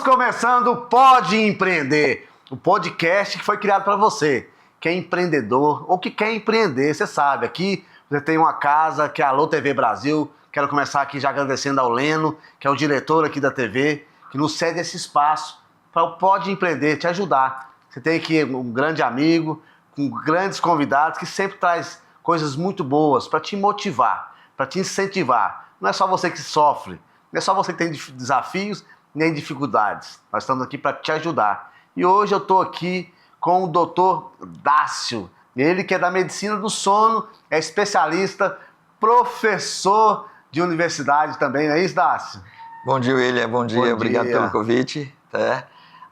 Estamos começando o Pode Empreender, o podcast que foi criado para você, que é empreendedor ou que quer empreender. Você sabe, aqui você tem uma casa que é a Alô TV Brasil. Quero começar aqui já agradecendo ao Leno, que é o diretor aqui da TV, que nos cede esse espaço para o Pode Empreender, te ajudar. Você tem aqui um grande amigo, com grandes convidados, que sempre traz coisas muito boas para te motivar, para te incentivar. Não é só você que sofre, não é só você que tem desafios nem dificuldades. Nós estamos aqui para te ajudar. E hoje eu estou aqui com o Dr. Dácio, ele que é da medicina do sono, é especialista, professor de universidade também, não é isso, Dácio? Bom dia, William. Bom dia. Bom Obrigado dia. pelo convite.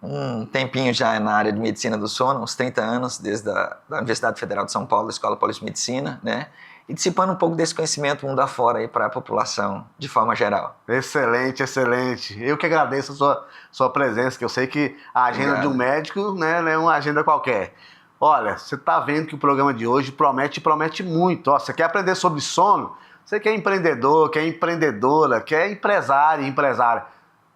Um tempinho já na área de medicina do sono, uns 30 anos, desde a da Universidade Federal de São Paulo, da Escola Paulista de Medicina, né? E dissipando um pouco desse conhecimento mundo afora aí para a população, de forma geral. Excelente, excelente. Eu que agradeço a sua presença, que eu sei que a agenda de um médico, né, não é uma agenda qualquer. Olha, você está vendo que o programa de hoje promete muito. Ó, você quer aprender sobre sono? Você que é empreendedor, que é empreendedora, que é empresário, empresária.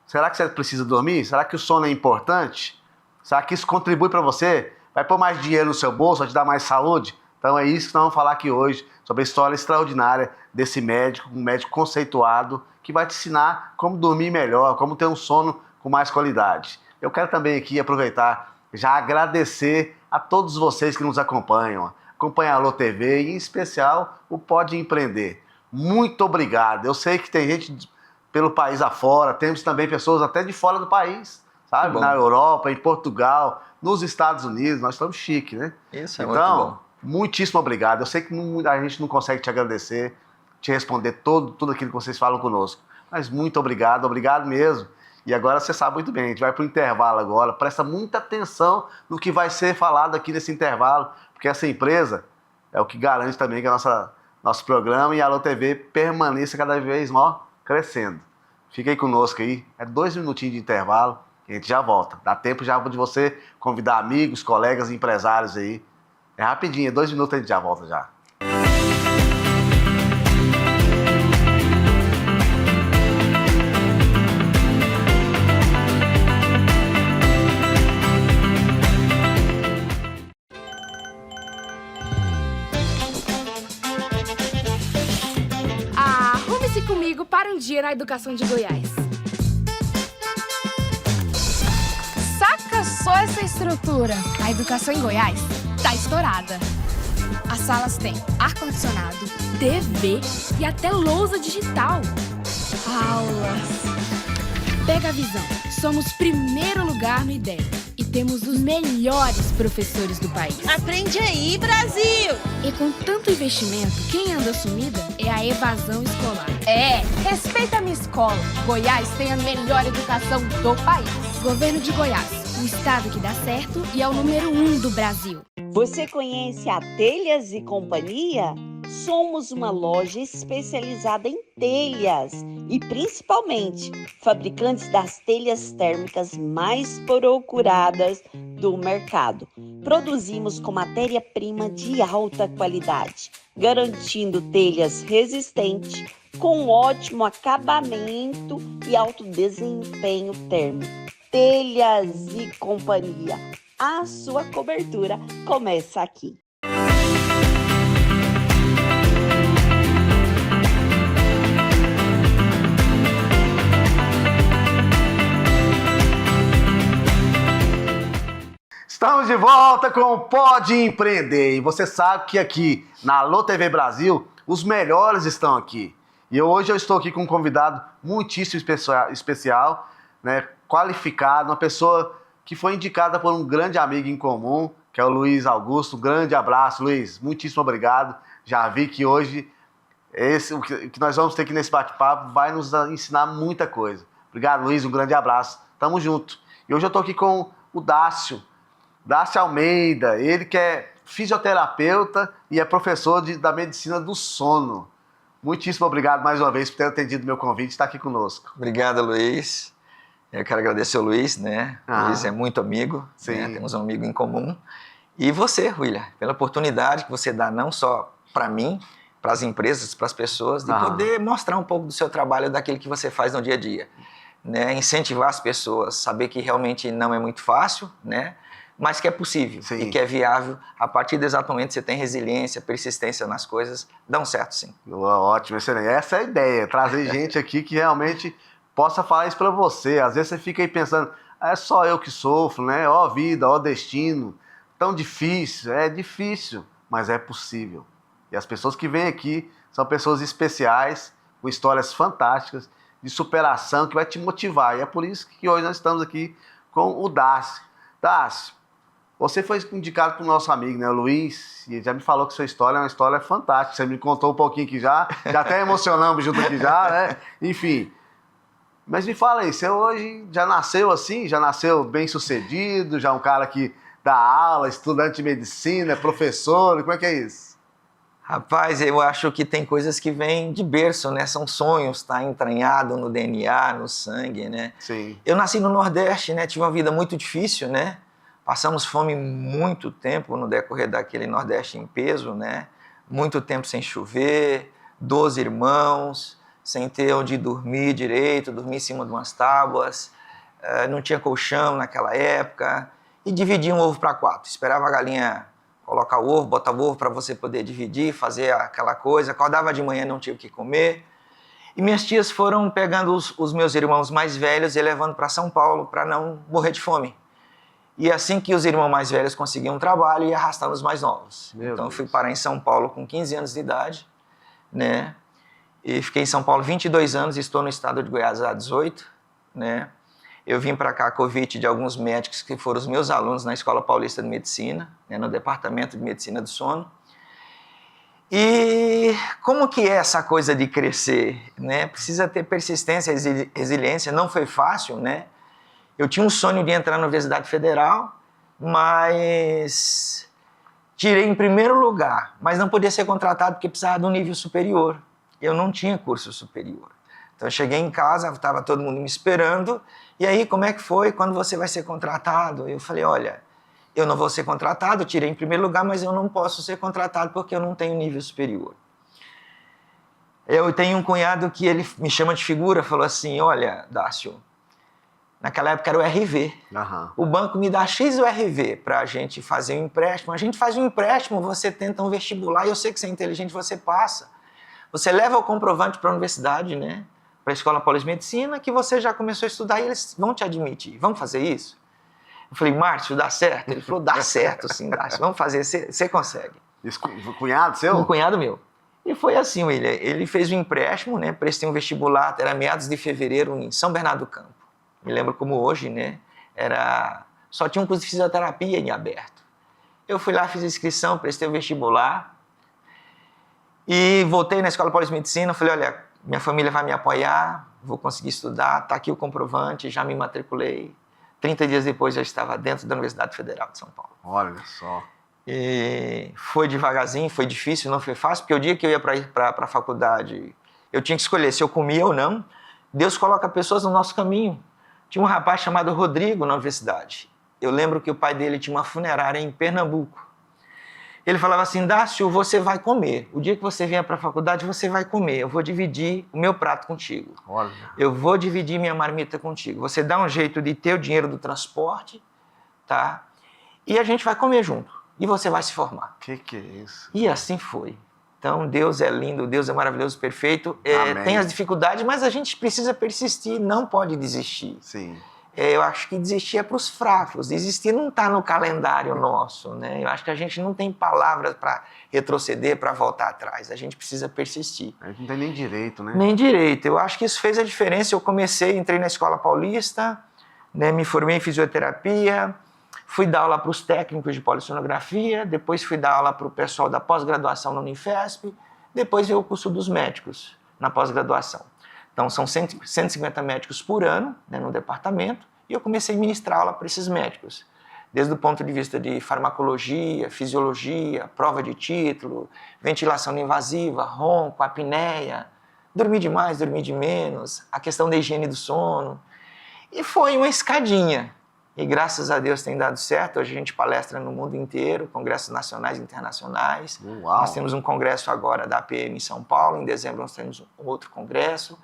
Será que você precisa dormir? Será que o sono é importante? Será que isso contribui para você? Vai pôr mais dinheiro no seu bolso, vai te dar mais saúde? Então é isso que nós vamos falar aqui hoje, sobre a história extraordinária desse médico, um médico conceituado, que vai te ensinar como dormir melhor, como ter um sono com mais qualidade. Eu quero também aqui aproveitar, já agradecer a todos vocês que nos acompanham a Alô TV e em especial o Pode Empreender. Muito obrigado. Eu sei que tem gente pelo país afora, temos também pessoas até de fora do país, sabe? Na Europa, em Portugal, nos Estados Unidos, nós estamos chique, né? Isso é então, muito bom. Muitíssimo obrigado. Eu sei que a gente não consegue te agradecer, te responder tudo aquilo que vocês falam conosco, mas muito obrigado mesmo. E agora você sabe muito bem, a gente vai para o intervalo agora, presta muita atenção no que vai ser falado aqui nesse intervalo, porque essa empresa é o que garante também que nosso programa e a Alô TV permaneça cada vez mais crescendo. Fica aí conosco aí, é 2 minutinhos de intervalo e a gente já volta. Dá tempo já de você convidar amigos, colegas, empresários aí. É rapidinho, 2 minutos a gente já volta já. Arrume-se comigo para um dia na educação de Goiás. Saca só essa estrutura. A educação em Goiás tá estourada. As salas têm ar-condicionado, TV e até lousa digital. Aulas. Pega a visão. Somos primeiro lugar no IDEB e temos os melhores professores do país. Aprende aí, Brasil! E com tanto investimento, quem anda sumida é a evasão escolar. Respeita a minha escola. Goiás tem a melhor educação do país. Governo de Goiás, o estado que dá certo e é o número 1 do Brasil. Você conhece a Telhas e Companhia? Somos uma loja especializada em telhas e principalmente fabricantes das telhas térmicas mais procuradas do mercado. Produzimos com matéria-prima de alta qualidade, garantindo telhas resistentes, com ótimo acabamento e alto desempenho térmico. Telhas e Companhia, a sua cobertura começa aqui. Estamos de volta com o Pode Empreender. E você sabe que aqui na Alô TV Brasil, os melhores estão aqui. E hoje eu estou aqui com um convidado muitíssimo especial, né, qualificado, uma pessoa que foi indicada por um grande amigo em comum, que é o Luiz Augusto. Um grande abraço, Luiz. Muitíssimo obrigado. Já vi que hoje o que nós vamos ter aqui nesse bate-papo vai nos ensinar muita coisa. Obrigado, Luiz. Um grande abraço. Tamo junto. E hoje eu estou aqui com o Dácio Almeida. Ele que é fisioterapeuta e é professor da medicina do sono. Muitíssimo obrigado mais uma vez por ter atendido meu convite e estar aqui conosco. Obrigado, Luiz. Eu quero agradecer ao Luiz, né? O Luiz é muito amigo, né? Temos um amigo em comum. E você, William, pela oportunidade que você dá não só para mim, para as empresas, para as pessoas, de poder mostrar um pouco do seu trabalho, daquilo que você faz no dia a dia. né? Incentivar as pessoas, saber que realmente não é muito fácil, né? Mas que é possível. Sim. E que é viável. A partir do exato momento que você tem resiliência, persistência nas coisas, dão certo sim. Ótimo, excelente. Essa é a ideia, trazer gente aqui que realmente possa falar isso para você. Às vezes você fica aí pensando, é só eu que sofro, né? Ó vida, ó destino, tão difícil. É difícil, mas é possível. E as pessoas que vêm aqui são pessoas especiais, com histórias fantásticas, de superação, que vai te motivar. E é por isso que hoje nós estamos aqui com o Dácio. Dácio, você foi indicado para o nosso amigo, né, o Luiz, e já me falou que sua história é uma história fantástica. Você me contou um pouquinho aqui já até emocionamos junto aqui já, né? Enfim. Mas me fala aí, você hoje já nasceu assim? Já nasceu bem sucedido? Já um cara que dá aula, estudante de medicina, professor? Como é que é isso? Rapaz, eu acho que tem coisas que vêm de berço, né? São sonhos, tá entranhado no DNA, no sangue, né? Sim. Eu nasci no Nordeste, né? Tive uma vida muito difícil, né? Passamos fome muito tempo no decorrer daquele Nordeste em peso, né? Muito tempo sem chover, 12 irmãos, sem ter onde dormir direito, dormir em cima de umas tábuas, não tinha colchão naquela época, e dividia um ovo para 4. Esperava a galinha colocar o ovo, botar o ovo para você poder dividir, fazer aquela coisa. Acordava de manhã, não tinha o que comer. E minhas tias foram pegando os meus irmãos mais velhos e levando para São Paulo para não morrer de fome. E assim que os irmãos mais velhos conseguiam um trabalho, ia arrastando os mais novos. Então eu fui parar em São Paulo com 15 anos de idade, né? E fiquei em São Paulo 22 anos, estou no estado de Goiás há 18, né? Eu vim para cá a convite de alguns médicos que foram os meus alunos na Escola Paulista de Medicina, né, no Departamento de Medicina do Sono. E como que é essa coisa de crescer, né? Precisa ter persistência e resiliência, não foi fácil, né? Eu tinha um sonho de entrar na Universidade Federal, mas tirei em primeiro lugar, mas não podia ser contratado porque precisava de um nível superior. Eu não tinha curso superior. Então eu cheguei em casa, estava todo mundo me esperando, e aí como é que foi? Quando você vai ser contratado? Eu falei, olha, eu não vou ser contratado, eu tirei em primeiro lugar, mas eu não posso ser contratado porque eu não tenho nível superior. Eu tenho um cunhado que ele me chama de figura, falou assim, olha, Dácio, naquela época era o RV. Uhum. O banco me dá X URV para a gente fazer um empréstimo. A gente faz um empréstimo, você tenta um vestibular, e eu sei que você é inteligente, você passa. Você leva o comprovante para a universidade, né? Para a Escola Paulista de Medicina, que você já começou a estudar e eles vão te admitir. Vamos fazer isso? Eu falei, Márcio, dá certo? Ele falou, dá certo sim, Dácio. Vamos fazer, você consegue. Esse cunhado seu? Um cunhado meu. E foi assim, William. Ele fez um empréstimo, né? Prestei um vestibular, era meados de fevereiro em São Bernardo do Campo. Me lembro como hoje, né? Só tinha um curso de fisioterapia em aberto. Eu fui lá, fiz a inscrição, prestei o vestibular e voltei na Escola Paulista de Medicina. Falei, olha, minha família vai me apoiar, vou conseguir estudar, tá aqui o comprovante, já me matriculei. 30 dias depois já estava dentro da Universidade Federal de São Paulo. Olha só. E foi devagarzinho, foi difícil, não foi fácil, porque o dia que eu ia para a faculdade, eu tinha que escolher se eu comia ou não. Deus coloca pessoas no nosso caminho. Tinha um rapaz chamado Rodrigo na universidade. Eu lembro que o pai dele tinha uma funerária em Pernambuco. Ele falava assim, Dácio, você vai comer. O dia que você vier para a faculdade, você vai comer. Eu vou dividir o meu prato contigo. Olha. Eu vou dividir minha marmita contigo. Você dá um jeito de ter o dinheiro do transporte, tá? E a gente vai comer junto. E você vai se formar. Que é isso? E assim foi. Então, Deus é lindo, Deus é maravilhoso, perfeito. Tem as dificuldades, mas a gente precisa persistir, não pode desistir. Sim. Eu acho que desistir é para os fracos. Desistir não está no calendário nosso, né? Eu acho que a gente não tem palavras para retroceder, para voltar atrás. A gente precisa persistir. A gente não tem nem direito, né? Nem direito. Eu acho que isso fez a diferença. Eu entrei na Escola Paulista, né? Me formei em fisioterapia, fui dar aula para os técnicos de polissonografia, depois fui dar aula para o pessoal da pós-graduação na Unifesp, depois veio o curso dos médicos na pós-graduação. Então, são 150 médicos por ano, né, no departamento, e eu comecei a ministrar aula para esses médicos, desde o ponto de vista de farmacologia, fisiologia, prova de título, ventilação não invasiva, ronco, apneia, dormir de mais, dormir de menos, a questão da higiene do sono. E foi uma escadinha. E graças a Deus tem dado certo. Hoje a gente palestra no mundo inteiro, congressos nacionais e internacionais. Uau. Nós temos um congresso agora da APM em São Paulo, em dezembro nós temos outro congresso.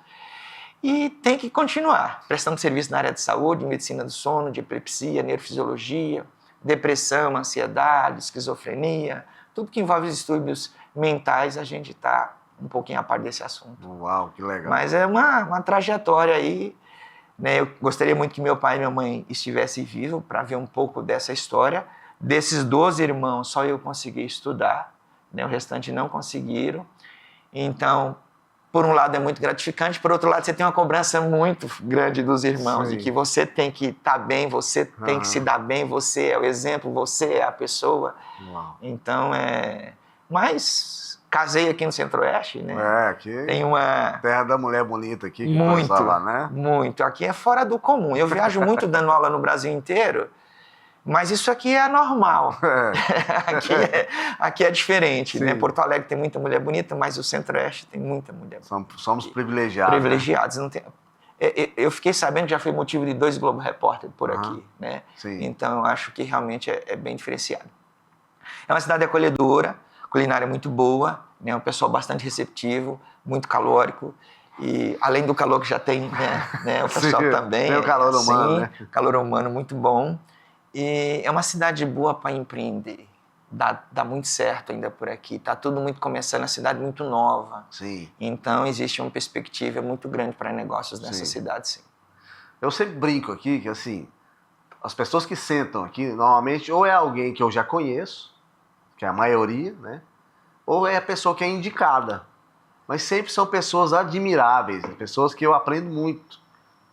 E tem que continuar prestando serviço na área de saúde, medicina do sono, de epilepsia, neurofisiologia, depressão, ansiedade, esquizofrenia, tudo que envolve os distúrbios mentais, a gente está um pouquinho a par desse assunto. Uau, que legal. Mas é uma trajetória aí, né? Eu gostaria muito que meu pai e minha mãe estivessem vivos para ver um pouco dessa história. Desses 12 irmãos, só eu consegui estudar, né? O restante não conseguiram. Então, por um lado é muito gratificante, por outro lado você tem uma cobrança muito grande dos irmãos, Sim. de que você tem que estar bem, você tem que se dar bem, você é o exemplo, você é a pessoa. Uau. Então, Mas casei aqui no Centro-Oeste, né? Aqui, Tem uma... terra da mulher bonita aqui, que Muito, passava, né? muito. Aqui é fora do comum. Eu viajo muito dando aula no Brasil inteiro, mas isso aqui é normal. Aqui é diferente, Sim. né? Porto Alegre tem muita mulher bonita, mas o Centro-Oeste tem muita mulher bonita. Somos privilegiados. Privilegiados. Não tem... Eu fiquei sabendo que já foi motivo de 2 Globo Repórter por aqui, né? Sim. Então, eu acho que realmente é bem diferenciado. É uma cidade acolhedora, culinária muito boa, né? Um pessoal bastante receptivo, muito calórico. E além do calor que já tem, né? O pessoal Sim, também. tem o calor humano, né? Calor humano muito bom. E é uma cidade boa para empreender. Dá muito certo ainda por aqui. Está tudo muito começando, a cidade muito nova. Sim. Então, existe uma perspectiva muito grande para negócios nessa cidade, sim. Eu sempre brinco aqui que, assim, as pessoas que sentam aqui, normalmente, ou é alguém que eu já conheço, que é a maioria, né? Ou é a pessoa que é indicada. Mas sempre são pessoas admiráveis, pessoas que eu aprendo muito.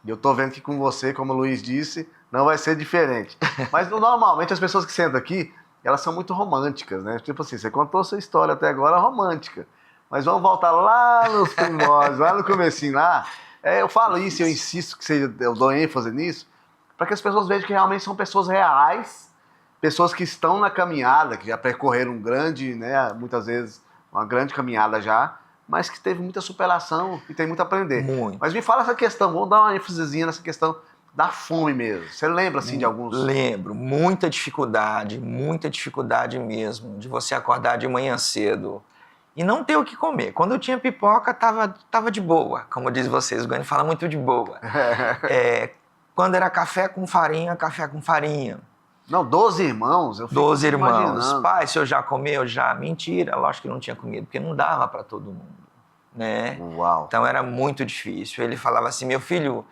E eu tô vendo que com você, como o Luiz disse, não vai ser diferente. Mas normalmente as pessoas que sentam aqui, elas são muito românticas, né? Tipo assim, você contou sua história até agora romântica. Mas vamos voltar lá nos primórdios, lá no comecinho lá. Eu falo isso, eu insisto que eu dou ênfase nisso, para que as pessoas vejam que realmente são pessoas reais, pessoas que estão na caminhada, que já percorreram né, muitas vezes uma grande caminhada já, mas que teve muita superação e tem muito a aprender. Muito. Mas me fala essa questão, vamos dar uma ênfasezinha nessa questão da fome mesmo. Você lembra assim de alguns? Lembro, muita dificuldade mesmo, de você acordar de manhã cedo e não ter o que comer. Quando eu tinha pipoca, tava de boa, como diz vocês, o Goiânia fala muito de boa. Quando era café com farinha. Não, 12 irmãos. Eu fico 12 irmãos. imaginando. Pai, se eu já comeu, já. Mentira, lógico que não tinha comido, porque não dava para todo mundo, né? Uau. Então era muito difícil. Ele falava assim, meu filho,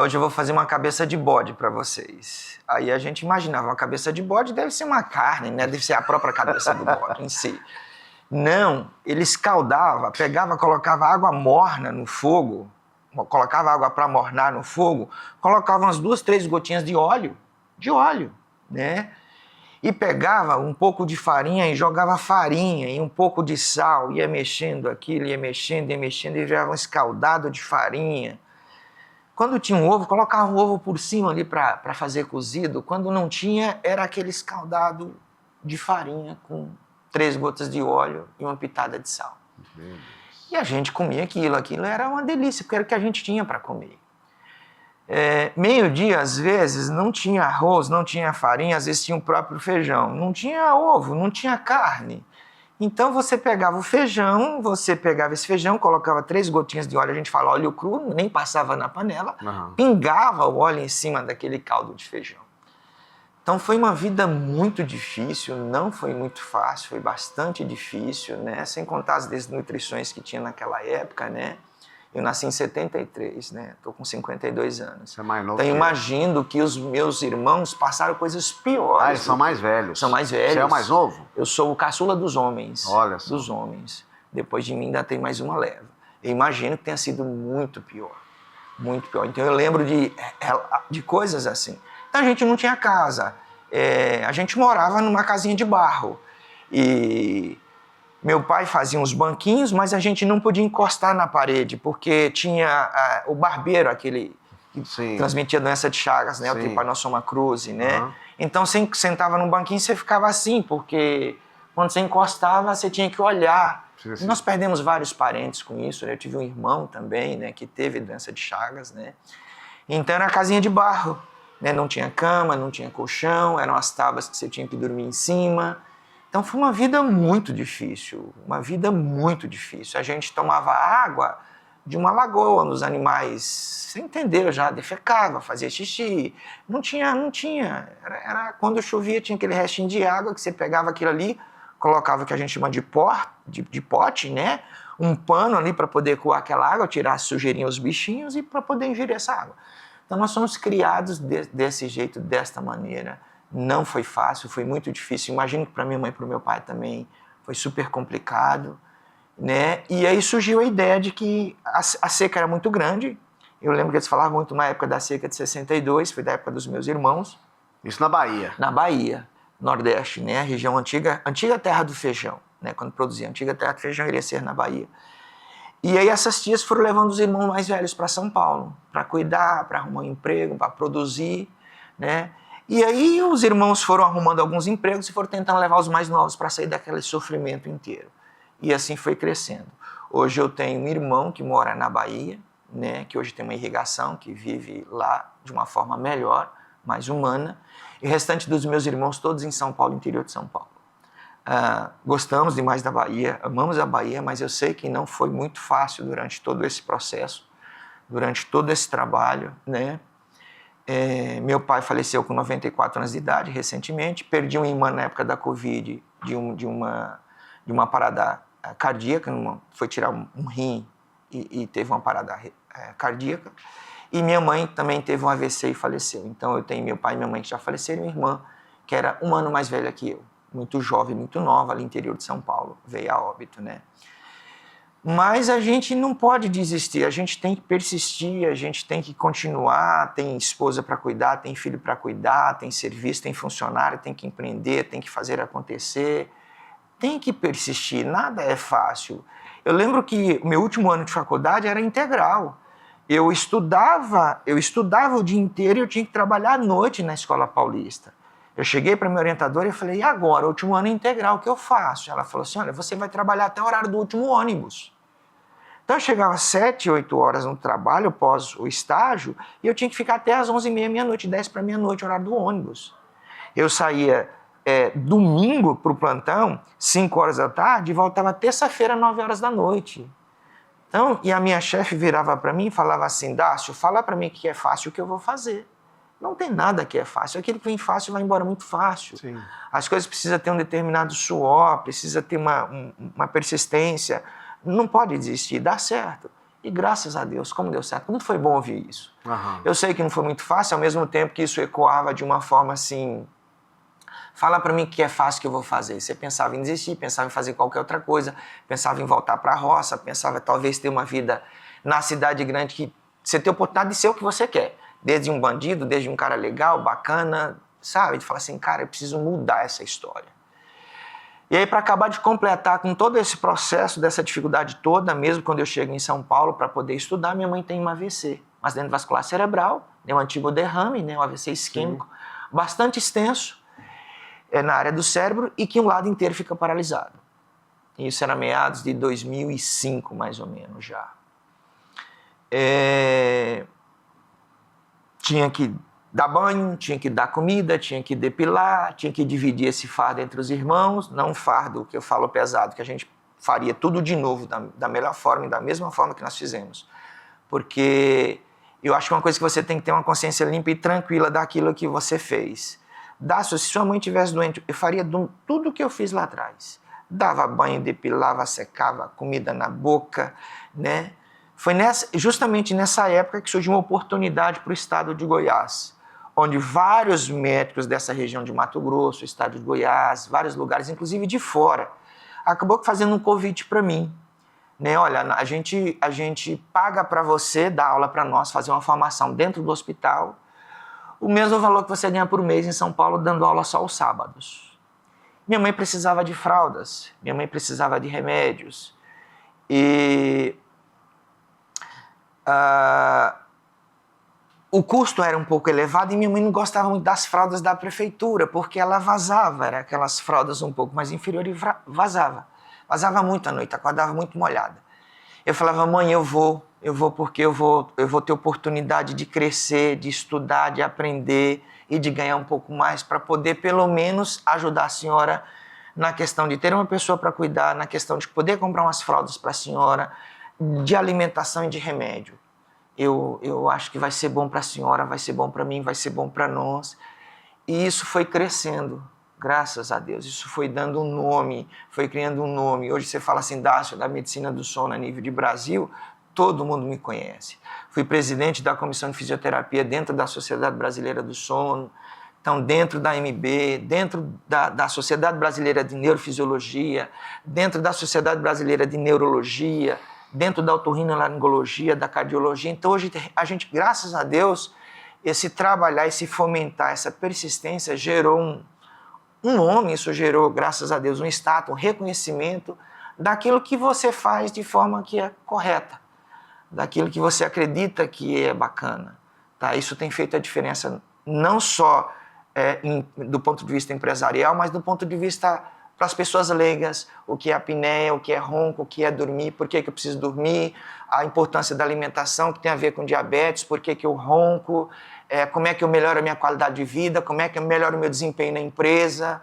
hoje eu vou fazer uma cabeça de bode para vocês. Aí a gente imaginava, uma cabeça de bode deve ser uma carne, né? Deve ser a própria cabeça do bode em si. Não, ele escaldava, pegava, colocava água morna no fogo, colocava água para mornar no fogo, colocava umas 2, 3 gotinhas de óleo, né? E pegava um pouco de farinha e jogava farinha e um pouco de sal, ia mexendo aquilo, ia mexendo, e virava um escaldado de farinha. Quando tinha um ovo, colocava um ovo por cima ali para fazer cozido. Quando não tinha, era aquele escaldado de farinha com 3 gotas de óleo e uma pitada de sal. E a gente comia aquilo era uma delícia, porque era o que a gente tinha para comer. Meio-dia, às vezes, não tinha arroz, não tinha farinha, às vezes tinha o próprio feijão. Não tinha ovo, não tinha carne. Então você pegava esse feijão, colocava 3 gotinhas de óleo, a gente fala óleo cru, nem passava na panela, pingava o óleo em cima daquele caldo de feijão. Então foi uma vida muito difícil, não foi muito fácil, foi bastante difícil, né? Sem contar as desnutrições que tinha naquela época, né? Eu nasci em 73, né? Estou com 52 anos. Você é mais novo. Então imagino que os meus irmãos passaram coisas piores. Ah, eles são mais velhos. São mais velhos. Você é o mais novo? Eu sou o caçula dos homens. Olha só. Dos homens. Depois de mim ainda tem mais uma leva. Eu imagino que tenha sido muito pior. Muito pior. Então eu lembro de coisas assim. Então a gente não tinha casa. A gente morava numa casinha de barro. E meu pai fazia uns banquinhos, mas a gente não podia encostar na parede, porque tinha o barbeiro, aquele que transmitia doença de Chagas, né? O Trypanosoma cruzi, né? Então você sentava num banquinho e você ficava assim, porque quando você encostava, você tinha que olhar. E nós perdemos vários parentes com isso, né? Eu tive um irmão também, né? Que teve doença de Chagas, né? Então era a casinha de barro, né? Não tinha cama, não tinha colchão, eram as tábuas que você tinha que dormir em cima. Então foi uma vida muito difícil, uma vida muito difícil. A gente tomava água de uma lagoa, onde os animais, você entendeu já, defecava, fazia xixi. Não tinha. Era quando chovia, tinha aquele restinho de água que você pegava aquilo ali, colocava o que a gente chama de pote, né? Um pano ali para poder coar aquela água, tirar a sujeirinha aos bichinhos e para poder ingerir essa água. Então nós somos criados desse jeito, desta maneira. Não foi fácil, foi muito difícil. Imagino que para minha mãe e para o meu pai também foi super complicado, né? E aí surgiu a ideia de que a seca era muito grande. Eu lembro que eles falavam muito na época da seca de 62, foi da época dos meus irmãos. Isso na Bahia? Na Bahia, Nordeste, né? A região antiga terra do feijão, né? Quando produzia a antiga terra do feijão, iria ser na Bahia. E aí essas tias foram levando os irmãos mais velhos para São Paulo, para cuidar, para arrumar um emprego, para produzir, né? E aí os irmãos foram arrumando alguns empregos e foram tentando levar os mais novos para sair daquele sofrimento inteiro. E assim foi crescendo. Hoje eu tenho um irmão que mora na Bahia, né? Que hoje tem uma irrigação, que vive lá de uma forma melhor, mais humana. E o restante dos meus irmãos todos em São Paulo, interior de São Paulo. Gostamos demais da Bahia, amamos a Bahia, mas eu sei que não foi muito fácil durante todo esse processo, durante todo esse trabalho, né? Meu pai faleceu com 94 anos de idade, recentemente. Perdi uma irmã na época da Covid de uma parada cardíaca, foi tirar um rim e teve uma parada cardíaca. E minha mãe também teve um AVC e faleceu. Então eu tenho meu pai e minha mãe que já faleceram, e minha irmã, que era um ano mais velha que eu. Muito jovem, muito nova, ali no interior de São Paulo, veio a óbito, né? Mas a gente não pode desistir, a gente tem que persistir, a gente tem que continuar, tem esposa para cuidar, tem filho para cuidar, tem serviço, tem funcionário, tem que empreender, tem que fazer acontecer, tem que persistir, nada é fácil. Eu lembro que o meu último ano de faculdade era integral. Eu estudava o dia inteiro e eu tinha que trabalhar à noite na Escola Paulista. Eu cheguei para minha orientadora e falei, e agora, o último ano integral, o que eu faço? Ela falou assim, olha, você vai trabalhar até o horário do último ônibus. Então eu chegava às 7, 8 horas no trabalho, após o estágio, e eu tinha que ficar até às 11h30, meia-noite, 10 para meia-noite, horário do ônibus. Eu saía domingo para o plantão, 5 horas da tarde, e voltava terça-feira, 9 horas da noite. Então, e a minha chefe virava para mim e falava assim, Dácio, fala para mim o que é fácil, o que eu vou fazer. Não tem nada que é fácil. Aquilo que vem fácil vai embora muito fácil. Sim. As coisas precisam ter um determinado suor, precisa ter uma persistência. Não pode desistir, dá certo. E graças a Deus, como deu certo. Como foi bom ouvir isso. Uhum. Eu sei que não foi muito fácil, ao mesmo tempo que isso ecoava de uma forma assim... Fala para mim o que é fácil que eu vou fazer. Você pensava em desistir, pensava em fazer qualquer outra coisa, pensava em voltar para a roça, pensava talvez ter uma vida na cidade grande que você tem a oportunidade de ser o que você quer. Desde um bandido, desde um cara legal, bacana, sabe? De falar assim, cara, eu preciso mudar essa história. E aí, para acabar de completar com todo esse processo, dessa dificuldade toda, mesmo quando eu chego em São Paulo para poder estudar, minha mãe tem um AVC, um acidente vascular cerebral, um antigo derrame, um AVC isquêmico, bastante extenso na área do cérebro e que um lado inteiro fica paralisado. Isso era meados de 2005, mais ou menos, já. Tinha que dar banho, tinha que dar comida, tinha que depilar, tinha que dividir esse fardo entre os irmãos, não um fardo que eu falo pesado, que a gente faria tudo de novo, da melhor forma e da mesma forma que nós fizemos. Porque eu acho que uma coisa que você tem que ter uma consciência limpa e tranquila daquilo que você fez. Se sua mãe estivesse doente, eu faria tudo o que eu fiz lá atrás. Dava banho, depilava, secava, comida na boca, né? Foi justamente nessa época que surgiu uma oportunidade para o estado de Goiás, onde vários médicos dessa região de Mato Grosso, estado de Goiás, vários lugares, inclusive de fora, acabou fazendo um convite para mim. Né? Olha, a gente paga para você dar aula para nós, fazer uma formação dentro do hospital, o mesmo valor que você ganha por mês em São Paulo, dando aula só aos sábados. Minha mãe precisava de fraldas, minha mãe precisava de remédios, e o custo era um pouco elevado e minha mãe não gostava muito das fraldas da prefeitura, porque ela vazava, era aquelas fraldas um pouco mais inferiores e vazava muito à noite, acordava muito molhada. Eu falava, mãe, eu vou porque eu vou ter oportunidade de crescer, de estudar, de aprender e de ganhar um pouco mais para poder pelo menos ajudar a senhora na questão de ter uma pessoa para cuidar, na questão de poder comprar umas fraldas para a senhora, de alimentação e de remédio. Eu acho que vai ser bom para a senhora, vai ser bom para mim, vai ser bom para nós. E isso foi crescendo, graças a Deus. Isso foi dando um nome, foi criando um nome. Hoje você fala assim, Dácio, da medicina do sono a nível de Brasil, todo mundo me conhece. Fui presidente da Comissão de Fisioterapia dentro da Sociedade Brasileira do Sono, então dentro da AMB, dentro da Sociedade Brasileira de Neurofisiologia, dentro da Sociedade Brasileira de Neurologia, dentro da otorrinolaringologia, da cardiologia. Então hoje a gente, graças a Deus, esse trabalhar, esse fomentar, essa persistência gerou um nome, isso gerou, graças a Deus, um status, um reconhecimento daquilo que você faz de forma que é correta, daquilo que você acredita que é bacana. Tá? Isso tem feito a diferença não só do ponto de vista empresarial, mas do ponto de vista para as pessoas leigas, o que é apneia, o que é ronco, o que é dormir, por que eu preciso dormir, a importância da alimentação que tem a ver com diabetes, por que eu ronco, como é que eu melhoro a minha qualidade de vida, como é que eu melhoro o meu desempenho na empresa,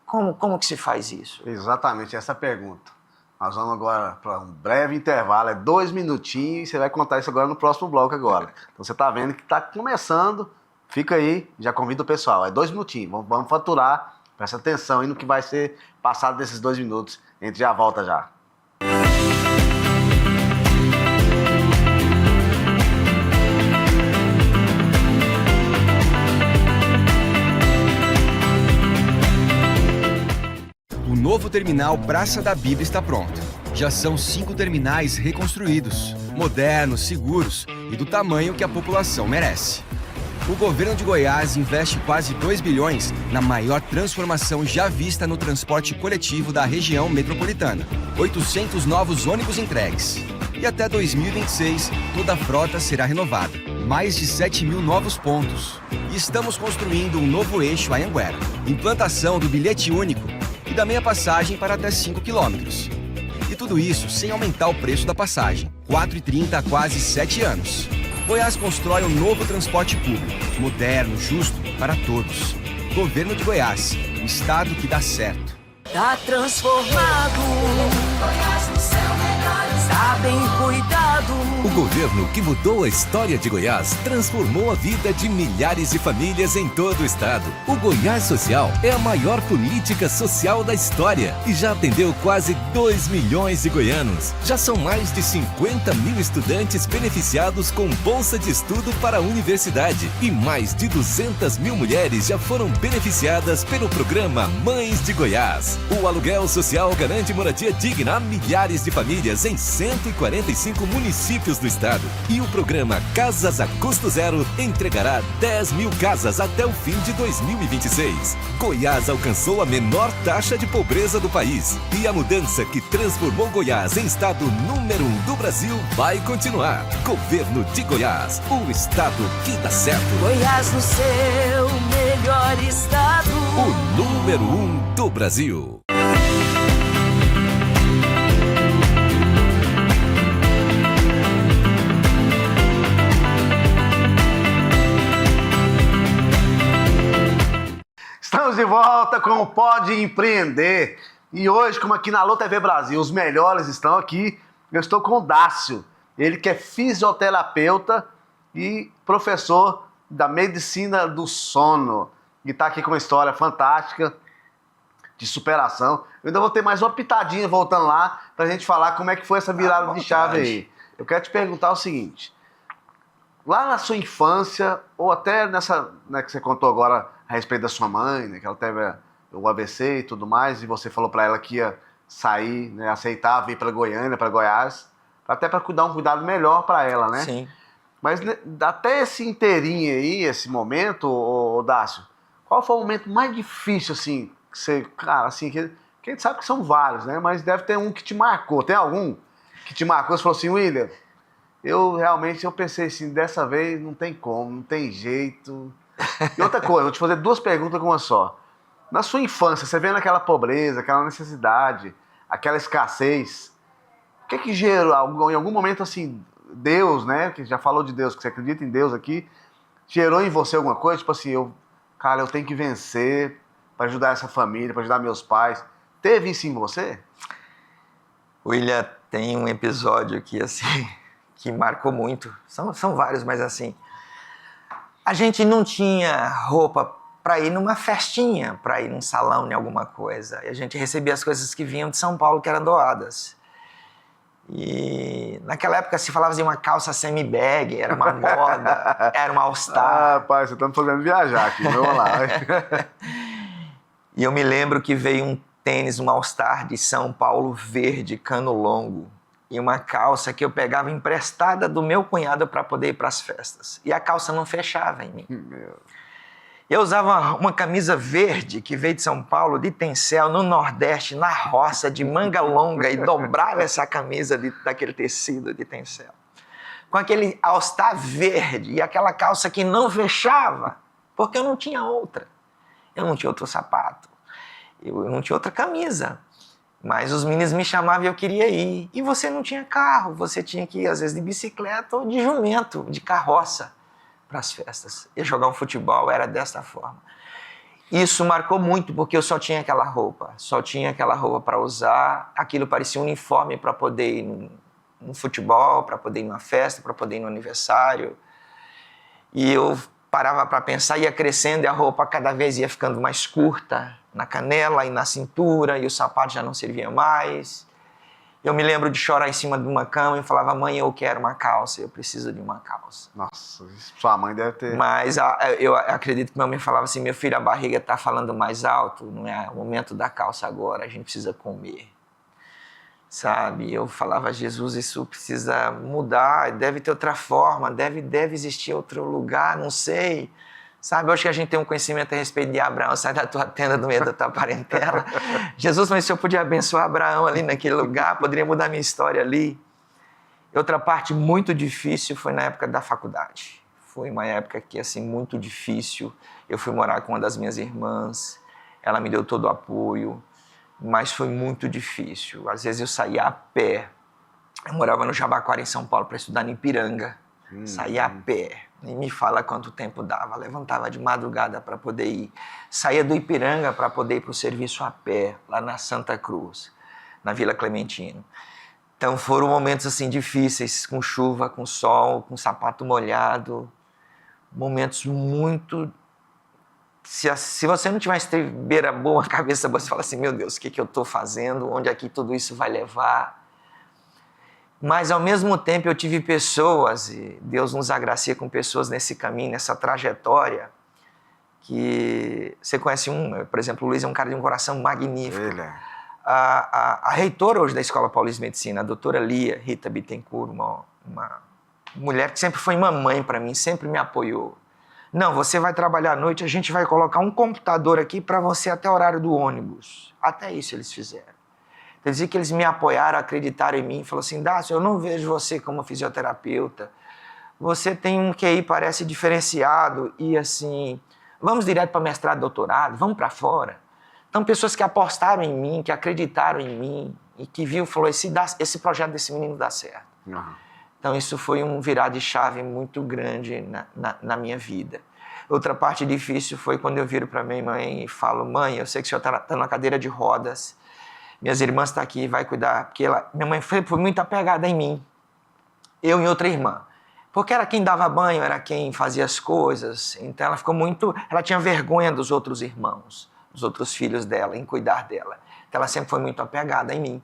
como que se faz isso? Exatamente essa pergunta. Nós vamos agora para um breve intervalo, 2 minutinhos, e você vai contar isso agora no próximo bloco agora. Então você está vendo que está começando, fica aí, já convido o pessoal, 2 minutinhos, vamos faturar. Presta atenção aí no que vai ser passado desses 2 minutos. A gente já volta já. O novo terminal Praça da Bíblia está pronto. Já são 5 terminais reconstruídos, modernos, seguros e do tamanho que a população merece. O governo de Goiás investe quase 2 bilhões na maior transformação já vista no transporte coletivo da região metropolitana. 800 novos ônibus entregues. E até 2026, toda a frota será renovada. Mais de 7.000 novos pontos. E estamos construindo um novo eixo Anhanguera. Implantação do bilhete único e da meia passagem para até 5 quilômetros. E tudo isso sem aumentar o preço da passagem. R$ 4,30 há quase 7 anos. Goiás constrói um novo transporte público, moderno, justo, para todos. Governo de Goiás, o estado que dá certo. Tá transformado, Goiás no céu melhor, está bem cuidado. O governo que mudou a história de Goiás transformou a vida de milhares de famílias em todo o estado. O Goiás Social é a maior política social da história e já atendeu quase 2 milhões de goianos. Já são mais de 50 mil estudantes beneficiados com bolsa de estudo para a universidade e mais de 200 mil mulheres já foram beneficiadas pelo programa Mães de Goiás. O aluguel social garante moradia digna a milhares de famílias em 145 municípios do estado. E o programa Casas a Custo Zero entregará 10 mil casas até o fim de 2026. Goiás alcançou a menor taxa de pobreza do país. E a mudança que transformou Goiás em estado número 1 do Brasil vai continuar. Governo de Goiás, o estado que dá certo. Goiás no seu melhor estado. O número 1 do Brasil. Estamos de volta com o Pode Empreender. E hoje, como aqui na Alô TV Brasil, os melhores estão aqui. Eu estou com o Dácio, ele que é fisioterapeuta e professor da medicina do sono. E está aqui com uma história fantástica de superação. Eu ainda vou ter mais uma pitadinha voltando lá para a gente falar como é que foi essa virada de chave aí. Eu quero te perguntar o seguinte. Lá na sua infância, ou até nessa, né, que você contou agora a respeito da sua mãe, né, que ela teve o AVC e tudo mais, e você falou para ela que ia sair, né, aceitar vir para Goiânia, para Goiás, até para dar um cuidado melhor para ela, né? Sim. Mas né, até esse inteirinho aí, esse momento, ô Dácio, qual foi o momento mais difícil, assim, que você, cara, assim, que a gente sabe que são vários, né? Mas deve ter um que te marcou. Tem algum que te marcou? Você falou assim, William, eu pensei assim, dessa vez não tem como, não tem jeito. E outra coisa, vou te fazer 2 perguntas com uma só. Na sua infância, você vendo aquela pobreza, aquela necessidade, aquela escassez, o que gerou, em algum momento assim, Deus, né, que já falou de Deus, que você acredita em Deus aqui, gerou em você alguma coisa? Tipo assim, eu tenho que vencer para ajudar essa família, para ajudar meus pais. Teve isso em você? William, Tem um episódio que, assim, que marcou muito. São vários, mas assim... A gente não tinha roupa para ir numa festinha, para ir num salão, em alguma coisa. E a gente recebia as coisas que vinham de São Paulo, que eram doadas. E naquela época se falava de uma calça semi-bag, era uma moda, era uma All-Star. Ah, pai, você tá me fazendo viajar aqui, vamos lá. E eu me lembro que veio um tênis, um All-Star de São Paulo verde, cano longo, e uma calça que eu pegava emprestada do meu cunhado para poder ir para as festas. E a calça não fechava em mim. Eu usava uma camisa verde que veio de São Paulo, de tencel, no Nordeste, na roça, de manga longa, e dobrava essa camisa daquele tecido de tencel. Com aquele All-Star verde e aquela calça que não fechava, porque eu não tinha outra. Eu não tinha outro sapato, eu não tinha outra camisa. Mas os meninos me chamavam e eu queria ir. E você não tinha carro, você tinha que ir, às vezes, de bicicleta ou de jumento, de carroça, para as festas. E jogar um futebol era dessa forma. Isso marcou muito, porque eu só tinha aquela roupa para usar. Aquilo parecia um uniforme para poder ir num futebol, para poder ir numa festa, para poder ir no aniversário. E eu parava para pensar, ia crescendo e a roupa cada vez ia ficando mais curta, na canela e na cintura, e o sapato já não servia mais. Eu me lembro de chorar em cima de uma cama e falava, mãe, eu quero uma calça, eu preciso de uma calça. Nossa, sua mãe deve ter... Mas eu acredito que minha mãe falava assim, meu filho, a barriga está falando mais alto, não é o momento da calça agora, a gente precisa comer. Sabe? Eu falava, Jesus, isso precisa mudar, deve ter outra forma, deve existir outro lugar, não sei. Sabe, eu acho que a gente tem um conhecimento a respeito de Abraão, sai da tua tenda do meio da tua parentela. Jesus, mas se eu podia abençoar Abraão ali naquele lugar, poderia mudar minha história ali. E outra parte muito difícil foi na época da faculdade. Foi uma época que, assim, muito difícil. Eu fui morar com uma das minhas irmãs, ela me deu todo o apoio, mas foi muito difícil. Às vezes eu saía a pé. Eu morava no Jabaquara, em São Paulo, para estudar em Ipiranga. Saía a pé. Nem me fala quanto tempo dava. Levantava de madrugada para poder ir. Saía do Ipiranga para poder ir para o serviço a pé, lá na Santa Cruz, na Vila Clementino. Então foram momentos assim difíceis, com chuva, com sol, com sapato molhado. Momentos muito... Se você não tiver uma estribeira boa na cabeça, você fala assim, meu Deus, o que eu estou fazendo? Onde é que tudo isso vai levar? Mas, ao mesmo tempo, eu tive pessoas, e Deus nos agracia com pessoas nesse caminho, nessa trajetória, que você conhece por exemplo, o Luiz é um cara de um coração magnífico. Ele é. A reitora hoje da Escola Paulista de Medicina, a doutora Lia Rita Bittencourt, uma mulher que sempre foi mamãe para mim, sempre me apoiou. Não, você vai trabalhar à noite, a gente vai colocar um computador aqui para você até o horário do ônibus. Até isso eles fizeram. Quer dizer que eles me apoiaram, acreditaram em mim, falaram assim, Dácio, eu não vejo você como fisioterapeuta, você tem um QI, parece diferenciado, e assim, vamos direto para mestrado, doutorado, vamos para fora. Então, pessoas que apostaram em mim, que acreditaram em mim, e que viu, falou, esse projeto desse menino dá certo. Uhum. Então, isso foi um virar de chave muito grande na minha vida. Outra parte difícil foi quando eu viro para minha mãe e falo, mãe, eu sei que o senhor está na cadeira de rodas, minhas irmãs estão aqui, vai cuidar, porque minha mãe foi muito apegada em mim, eu e outra irmã, porque era quem dava banho, era quem fazia as coisas, então ela tinha vergonha dos outros irmãos, dos outros filhos dela, em cuidar dela, então ela sempre foi muito apegada em mim.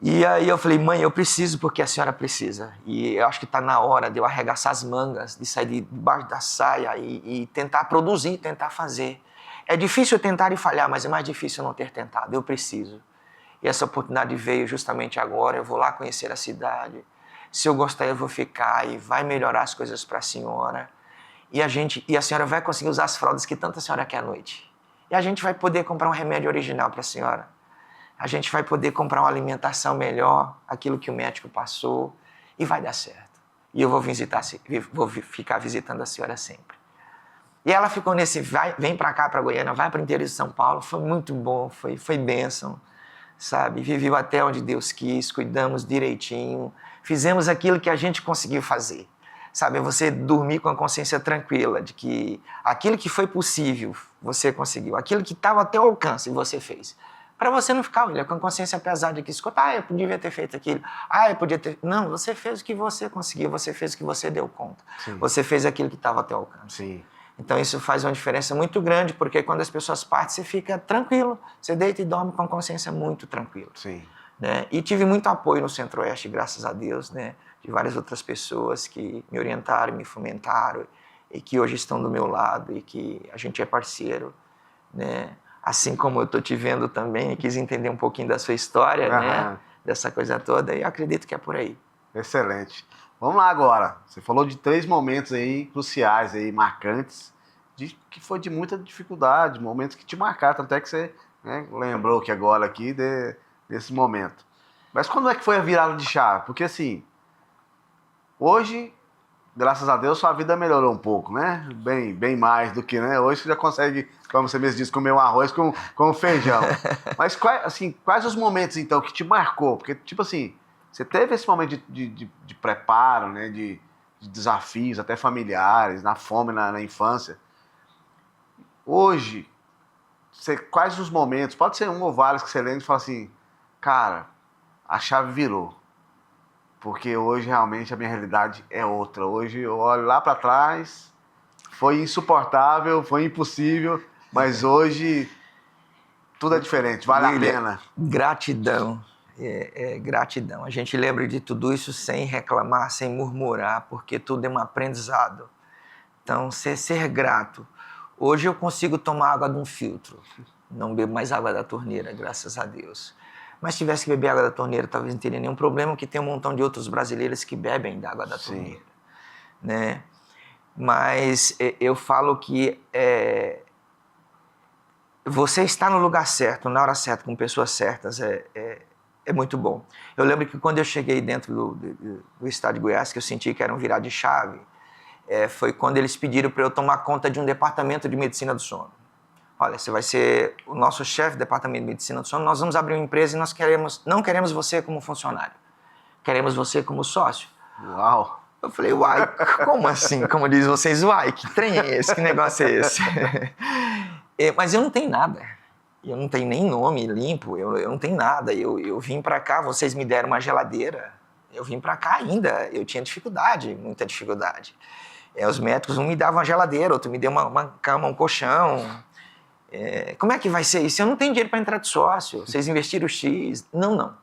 E aí eu falei, mãe, eu preciso porque a senhora precisa, e eu acho que está na hora de eu arregaçar as mangas, de sair debaixo da saia e tentar produzir, tentar fazer. É difícil tentar e falhar, mas é mais difícil não ter tentado. Eu preciso. E essa oportunidade veio justamente agora. Eu vou lá conhecer a cidade. Se eu gostar, eu vou ficar e vai melhorar as coisas para a senhora. E a senhora vai conseguir usar as fraldas que tanta senhora quer à noite. E a gente vai poder comprar um remédio original para a senhora. A gente vai poder comprar uma alimentação melhor, aquilo que o médico passou, e vai dar certo. E eu vou ficar visitando a senhora sempre. E ela ficou nesse, vem para cá, para Goiânia, vai para o interior de São Paulo, foi muito bom, foi bênção, sabe? Viveu até onde Deus quis, cuidamos direitinho, fizemos aquilo que a gente conseguiu fazer, sabe? Você dormir com a consciência tranquila de que aquilo que foi possível, você conseguiu, aquilo que estava até ao alcance, você fez, Para você não ficar, William, com a consciência pesada de que escuta, eu podia ter feito aquilo, eu podia ter... Não, você fez o que você conseguiu, você fez o que você deu conta. Sim. Você fez aquilo que estava ao teu alcance. Sim. Então isso faz uma diferença muito grande, porque quando as pessoas partem, você fica tranquilo, você deita e dorme com a consciência muito tranquila. Sim. Né? E tive muito apoio no Centro-Oeste, graças a Deus, né? De várias outras pessoas que me orientaram, me fomentaram, e que hoje estão do meu lado, e que a gente é parceiro, né? Assim como eu estou te vendo também, e quis entender um pouquinho da sua história, né? Dessa coisa toda, e acredito que é por aí. Excelente. Vamos lá agora. Você falou de 3 momentos aí cruciais, aí, marcantes, que foi de muita dificuldade, momentos que te marcaram, tanto é que você, né, lembrou que agora aqui desse momento. Mas quando é que foi a virada de chave? Porque assim, hoje, graças a Deus, sua vida melhorou um pouco, né? Bem mais do que, né? Hoje você já consegue, como você mesmo disse, comer um arroz com feijão. Mas quais os momentos, então, que te marcou? Porque, tipo assim, você teve esse momento de preparo, né? De desafios, até familiares, na fome, na infância. Hoje, quais os momentos, pode ser um ou vários que você lembra e fala assim, cara, a chave virou. Porque hoje realmente a minha realidade é outra. Hoje eu olho lá para trás, foi insuportável, foi impossível, mas hoje tudo é diferente, vale a pena. Gratidão, gratidão. A gente lembra de tudo isso sem reclamar, sem murmurar, porque tudo é um aprendizado. Então, ser grato. Hoje eu consigo tomar água de um filtro, não bebo mais água da torneira, graças a Deus. Mas se tivesse que beber água da torneira, talvez não teria nenhum problema, porque tem um montão de outros brasileiros que bebem da água da torneira. Né? Mas eu falo que você estar no lugar certo, na hora certa, com pessoas certas, é muito bom. Eu lembro que quando eu cheguei dentro do estado de Goiás, que eu senti que era um virar de chave, foi quando eles pediram para eu tomar conta de um departamento de medicina do sono. Olha, você vai ser o nosso chefe do departamento de medicina do sono, nós vamos abrir uma empresa e nós não queremos você como funcionário, queremos você como sócio. Uau! Eu falei, uai, como assim? Como diz vocês, uai, que trem é esse? Que negócio é esse? Mas eu não tenho nada, eu não tenho nem nome limpo, eu não tenho nada, eu vim para cá, vocês me deram uma geladeira, eu vim para cá ainda, eu tinha dificuldade, muita dificuldade. Os médicos, um me davam uma geladeira, outro me deu uma cama, um colchão. Como é que vai ser isso? Eu não tenho dinheiro para entrar de sócio, vocês investiram X. Não.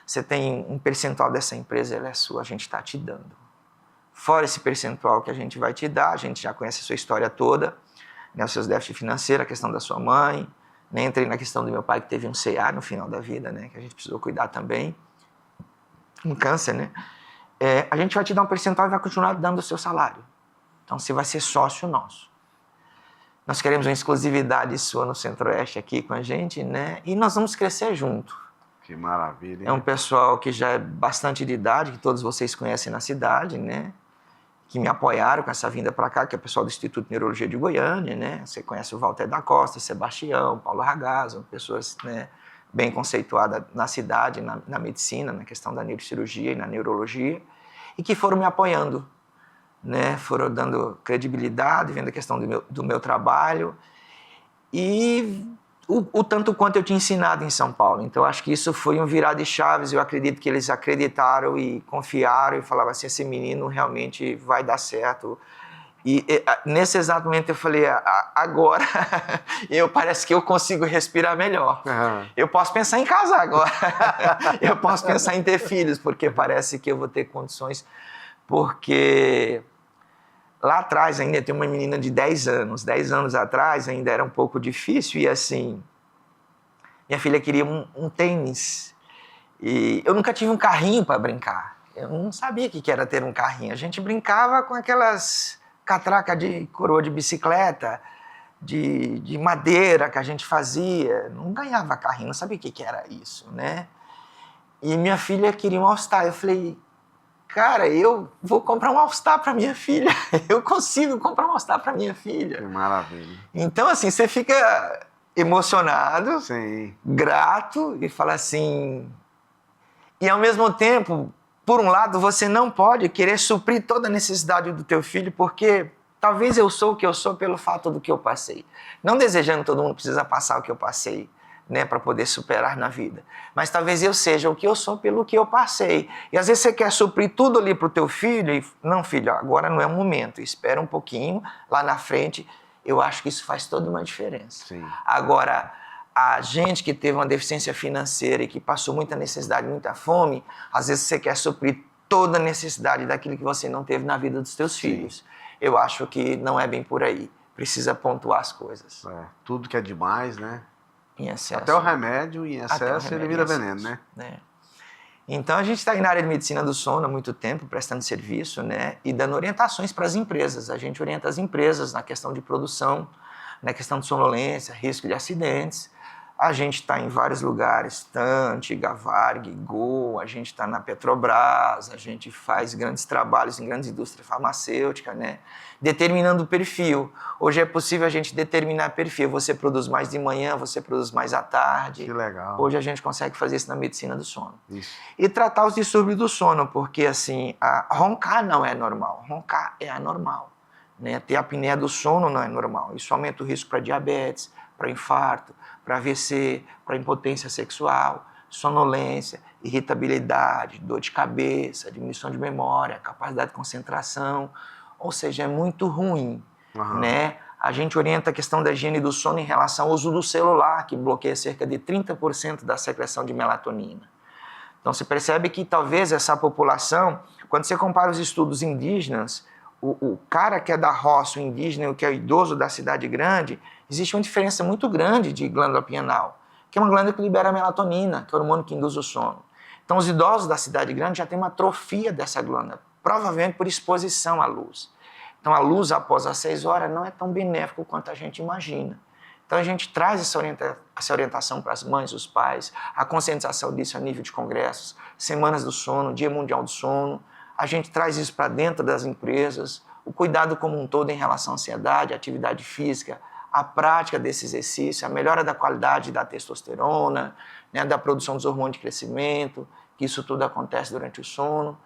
Você tem um percentual dessa empresa, ela é sua, a gente está te dando. Fora esse percentual que a gente vai te dar, a gente já conhece a sua história toda, né, os seus déficits financeiros, a questão da sua mãe, né, entrei na questão do meu pai que teve um CA no final da vida, né, que a gente precisou cuidar também, um câncer, né? A gente vai te dar um percentual e vai continuar dando o seu salário. Então você vai ser sócio nosso. Nós queremos uma exclusividade sua no Centro-Oeste aqui com a gente, né? E nós vamos crescer junto. Que maravilha. Hein? É um pessoal que já é bastante de idade, que todos vocês conhecem na cidade, né? Que me apoiaram com essa vinda para cá, que é o pessoal do Instituto de Neurologia de Goiânia, né? Você conhece o Walter da Costa, Sebastião, Paulo Ragazzo, pessoas, né, bem conceituadas na cidade, na medicina, na questão da neurocirurgia e na neurologia, e que foram me apoiando. Né, foram dando credibilidade, vendo a questão do meu trabalho e o tanto quanto eu tinha ensinado em São Paulo. Então, acho que isso foi um virar de chaves. Eu acredito que eles acreditaram e confiaram e falavam assim, esse menino realmente vai dar certo. E nesse exato momento eu falei, agora parece que eu consigo respirar melhor. Uhum. Eu posso pensar em casar agora. Eu posso pensar em ter filhos, porque parece que eu vou ter condições. Porque lá atrás ainda tem uma menina de 10 anos. 10 anos atrás ainda era um pouco difícil e assim, minha filha queria um tênis. E eu nunca tive um carrinho para brincar. Eu não sabia o que era ter um carrinho. A gente brincava com aquelas catracas de coroa de bicicleta, de madeira que a gente fazia. Não ganhava carrinho, não sabia o que era isso, né? E minha filha queria um All-Star. Eu falei, cara, eu vou comprar um All-Star para minha filha. Eu consigo comprar um All-Star para minha filha. Que maravilha. Então, assim, você fica emocionado, sim, grato e fala assim... E, ao mesmo tempo, por um lado, você não pode querer suprir toda a necessidade do teu filho, porque talvez eu sou o que eu sou pelo fato do que eu passei. Não desejando que todo mundo precisa passar o que eu passei, né, para poder superar na vida. Mas talvez eu seja o que eu sou pelo que eu passei. E às vezes você quer suprir tudo ali para o teu filho e, não, filho, agora não é o momento, espera um pouquinho, lá na frente. Eu acho que isso faz toda uma diferença. Sim. Agora, a gente que teve uma deficiência financeira e que passou muita necessidade, muita fome, às vezes você quer suprir toda a necessidade daquilo que você não teve na vida dos teus filhos. Eu acho que não é bem por aí. Precisa pontuar as coisas. Tudo que é demais, né? Em excesso. Até o remédio em excesso ele vira veneno, né? Então a gente está aí na área de medicina do sono há muito tempo, prestando serviço, né? E dando orientações para as empresas. A gente orienta as empresas na questão de produção, na questão de sonolência, risco de acidentes. A gente está em vários lugares, Tante, Gavarg, Gol, a gente está na Petrobras, a gente faz grandes trabalhos em grandes indústrias farmacêuticas, né? Determinando o perfil. Hoje é possível a gente determinar perfil. Você produz mais de manhã, você produz mais à tarde. Que legal. Hoje a gente consegue fazer isso na medicina do sono. Isso. E tratar os distúrbios do sono, porque assim, roncar não é normal, roncar é anormal. Né? Ter apneia do sono não é normal. Isso aumenta o risco para diabetes, para infarto, para AVC, para impotência sexual, sonolência, irritabilidade, dor de cabeça, diminuição de memória, capacidade de concentração. Ou seja, é muito ruim. Né? A gente orienta a questão da higiene do sono em relação ao uso do celular, que bloqueia cerca de 30% da secreção de melatonina. Então, você percebe que talvez essa população, quando você compara os estudos indígenas, o cara que é da roça, o indígena, o que é idoso da cidade grande, existe uma diferença muito grande de glândula pineal, que é uma glândula que libera melatonina, que é o hormônio que induz o sono. Então, os idosos da cidade grande já têm uma atrofia dessa glândula, provavelmente por exposição à luz. Então, a luz após as 6 horas não é tão benéfico quanto a gente imagina. Então, a gente traz essa orientação para as mães, os pais, a conscientização disso a nível de congressos, semanas do sono, Dia Mundial do Sono. A gente traz isso para dentro das empresas, o cuidado como um todo em relação à ansiedade, à atividade física, a prática desse exercício, a melhora da qualidade da testosterona, né, da produção dos hormônios de crescimento, que isso tudo acontece durante o sono.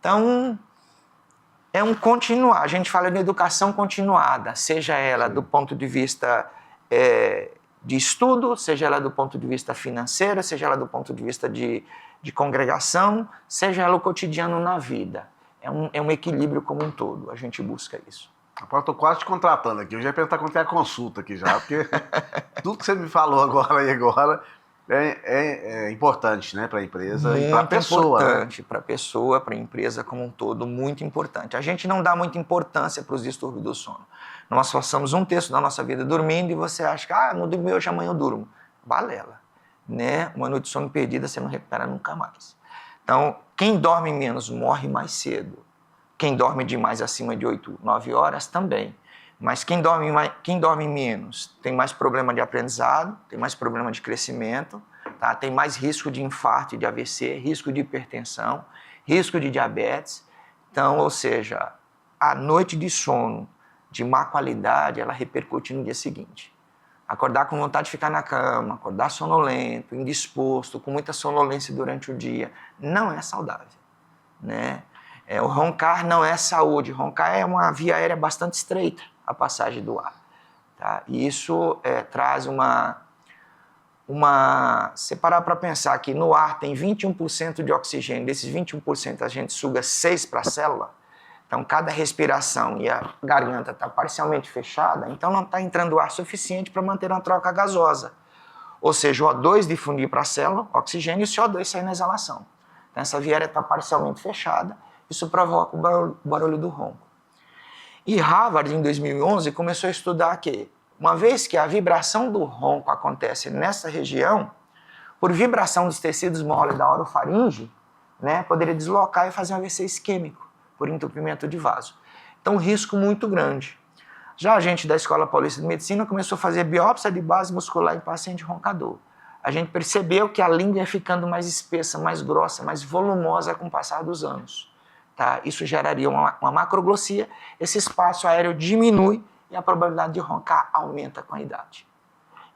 Então, é um continuar. A gente fala de educação continuada, seja ela do ponto de vista de estudo, seja ela do ponto de vista financeiro, seja ela do ponto de vista de congregação, seja ela o cotidiano na vida. É um equilíbrio como um todo, a gente busca isso. Agora estou quase te contratando aqui. Eu já ia perguntar quanto é a consulta aqui já, porque tudo que você me falou agora é importante, né, para a empresa e para a pessoa. Muito importante para a pessoa, para a empresa como um todo, muito importante. A gente não dá muita importância para os distúrbios do sono. Nós passamos 1/3 da nossa vida dormindo e você acha que não dormi hoje, amanhã eu durmo. Balela. Né? Uma noite de sono perdida você não recupera nunca mais. Então, quem dorme menos morre mais cedo. Quem dorme demais acima de 8, 9 horas também. Mas quem dorme menos tem mais problema de aprendizado, tem mais problema de crescimento, tá? Tem mais risco de infarto e de AVC, risco de hipertensão, risco de diabetes. Então, ou seja, a noite de sono de má qualidade, ela repercute no dia seguinte. Acordar com vontade de ficar na cama, acordar sonolento, indisposto, com muita sonolência durante o dia, não é saudável, né? O roncar não é saúde. Roncar é uma via aérea bastante estreita, a passagem do ar. Tá? E isso traz Se parar para pensar que no ar tem 21% de oxigênio, desses 21% a gente suga 6 para a célula, então cada respiração e a garganta está parcialmente fechada, então não está entrando ar suficiente para manter uma troca gasosa. Ou seja, o O2 difundir para a célula, oxigênio, e o CO2 sair na exalação. Então essa via aérea está parcialmente fechada, isso provoca o barulho do ronco. E Harvard, em 2011, começou a estudar que, uma vez que a vibração do ronco acontece nessa região, por vibração dos tecidos moles da orofaringe, né, poderia deslocar e fazer um AVC isquêmico, por entupimento de vaso. Então, um risco muito grande. Já a gente da Escola Paulista de Medicina começou a fazer biópsia de base muscular em paciente roncador. A gente percebeu que a língua ia ficando mais espessa, mais grossa, mais volumosa com o passar dos anos. Tá? Isso geraria uma macroglossia, esse espaço aéreo diminui e a probabilidade de roncar aumenta com a idade.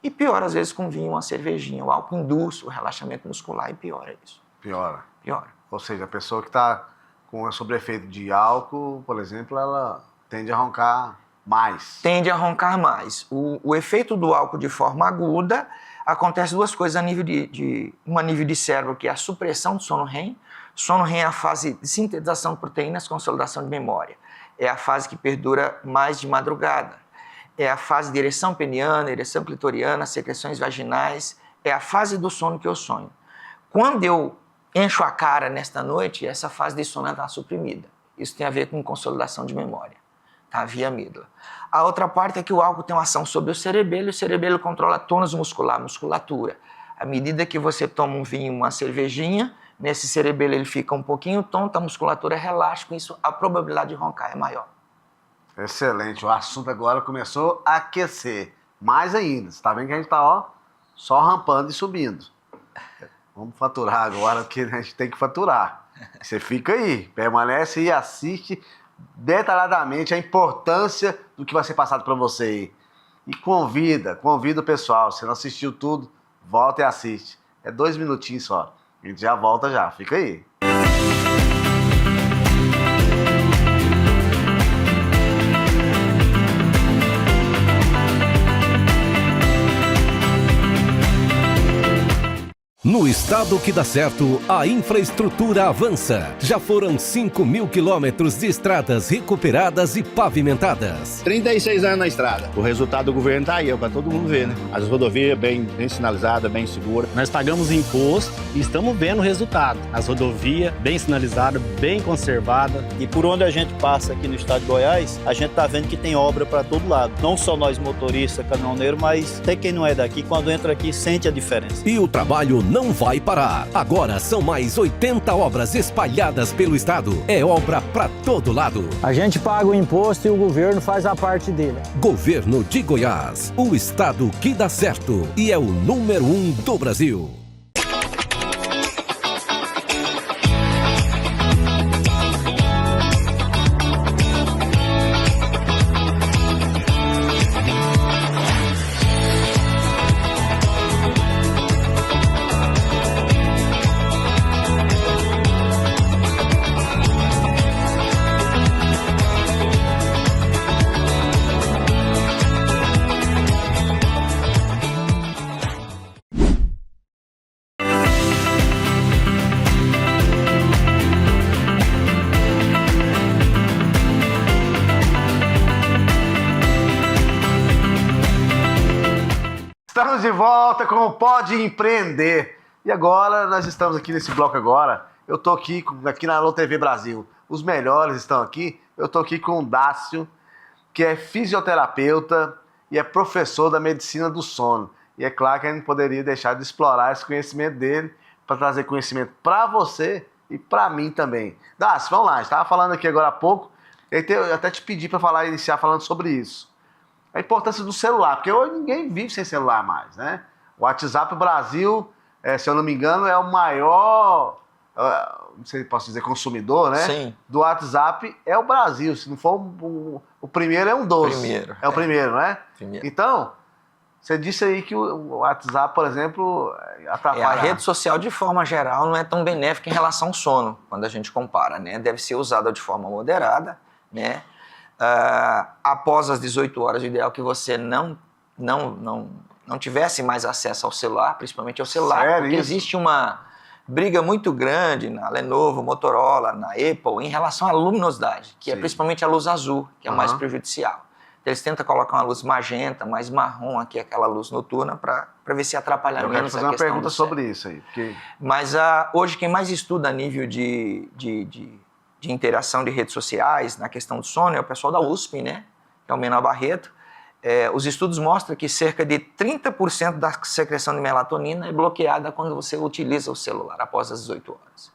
E piora, às vezes, com vinho, uma cervejinha. O álcool induz o relaxamento muscular e piora isso. Piora. Piora. Ou seja, a pessoa que está com sobreefeito de álcool, por exemplo, ela tende a roncar mais. Tende a roncar mais. O efeito do álcool de forma aguda, acontece duas coisas a nível a nível de cérebro, que é a supressão do sono REM. Sono REM é a fase de sintetização de proteínas, consolidação de memória. É a fase que perdura mais de madrugada. É a fase de ereção peniana, ereção clitoriana, secreções vaginais. É a fase do sono que eu sonho. Quando eu encho a cara nesta noite, essa fase de sono está suprimida. Isso tem a ver com consolidação de memória, tá? Via amígdala. A outra parte é que o álcool tem uma ação sobre o cerebelo, e o cerebelo controla tônus muscular, musculatura. À medida que você toma um vinho, uma cervejinha, nesse cerebelo ele fica um pouquinho tonto, a musculatura relaxa, com isso a probabilidade de roncar é maior. Excelente, o assunto agora começou a aquecer, mais ainda. Você tá vendo que a gente tá, ó, só rampando e subindo. Vamos faturar agora, porque a gente tem que faturar. Você fica aí, permanece e assiste detalhadamente a importância do que vai ser passado para você aí. E convida o pessoal. Se não assistiu tudo, volta e assiste. É 2 minutinhos só. A gente já volta já. Fica aí. No estado que dá certo, a infraestrutura avança. Já foram 5.000 quilômetros de estradas recuperadas e pavimentadas. 36 anos na estrada. O resultado do governo tá aí, para todo mundo ver, né? As rodovias bem sinalizadas, bem seguras. Nós pagamos imposto e estamos vendo o resultado. As rodovias bem sinalizadas, bem conservadas. E por onde a gente passa aqui no estado de Goiás, a gente tá vendo que tem obra para todo lado. Não só nós motoristas, caminhoneiros, mas até quem não é daqui, quando entra aqui, sente a diferença. E o trabalho não vai parar. Agora são mais 80 obras espalhadas pelo estado. É obra para todo lado. A gente paga o imposto e o governo faz a parte dele. Governo de Goiás, o estado que dá certo e é o número 1 do Brasil. Estamos de volta com o Pode Empreender. E agora, nós estamos aqui nesse bloco agora. Eu tô aqui na Alô TV Brasil. Os melhores estão aqui. Eu tô aqui com o Dácio, que é fisioterapeuta e é professor da medicina do sono. E é claro que a gente poderia deixar de explorar esse conhecimento dele para trazer conhecimento para você e para mim também. Dácio, vamos lá. A gente estava falando aqui agora há pouco. Eu até te pedi para iniciar falando sobre isso. A importância do celular, porque hoje ninguém vive sem celular mais, né? O WhatsApp Brasil, se eu não me engano, é o maior, não sei se posso dizer, consumidor, né? Sim. Do WhatsApp é o Brasil. Se não for o primeiro, é um doce. Primeiro. É o primeiro, né? Primeiro. Então, você disse aí que o WhatsApp, por exemplo, atrapalha. A rede social, de forma geral, não é tão benéfica em relação ao sono, quando a gente compara, né? Deve ser usada de forma moderada, né? Após as 18 horas, o ideal é que você não tivesse mais acesso ao celular, principalmente ao celular. Sério, porque isso? existe uma briga muito grande na Lenovo, Motorola, na Apple, em relação à luminosidade, que é principalmente a luz azul, que é mais prejudicial. Então, eles tentam colocar uma luz magenta, mais marrom aqui, aquela luz noturna, para ver se atrapalha menos a questão. Eu quero fazer uma pergunta sobre isso aí. Porque... Mas hoje quem mais estuda a nível de interação de redes sociais, na questão do sono, é o pessoal da USP, né? Que é o Menor Barreto. Os estudos mostram que cerca de 30% da secreção de melatonina é bloqueada quando você utiliza o celular após as 18 horas.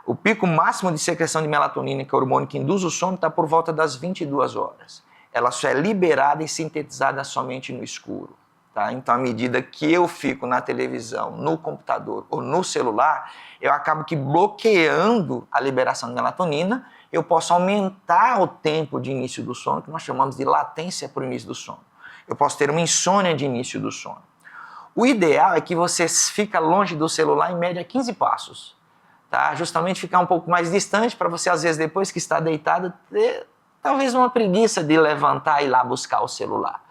O pico máximo de secreção de melatonina, que é o hormônio que induz o sono, está por volta das 22 horas. Ela só é liberada e sintetizada somente no escuro. Tá? Então, à medida que eu fico na televisão, no computador ou no celular, eu acabo que bloqueando a liberação de melatonina, eu posso aumentar o tempo de início do sono, que nós chamamos de latência para o início do sono. Eu posso ter uma insônia de início do sono. O ideal é que você fica longe do celular em média 15 passos. Tá? Justamente ficar um pouco mais distante para você, às vezes, depois que está deitado, ter talvez uma preguiça de levantar e ir lá buscar o celular.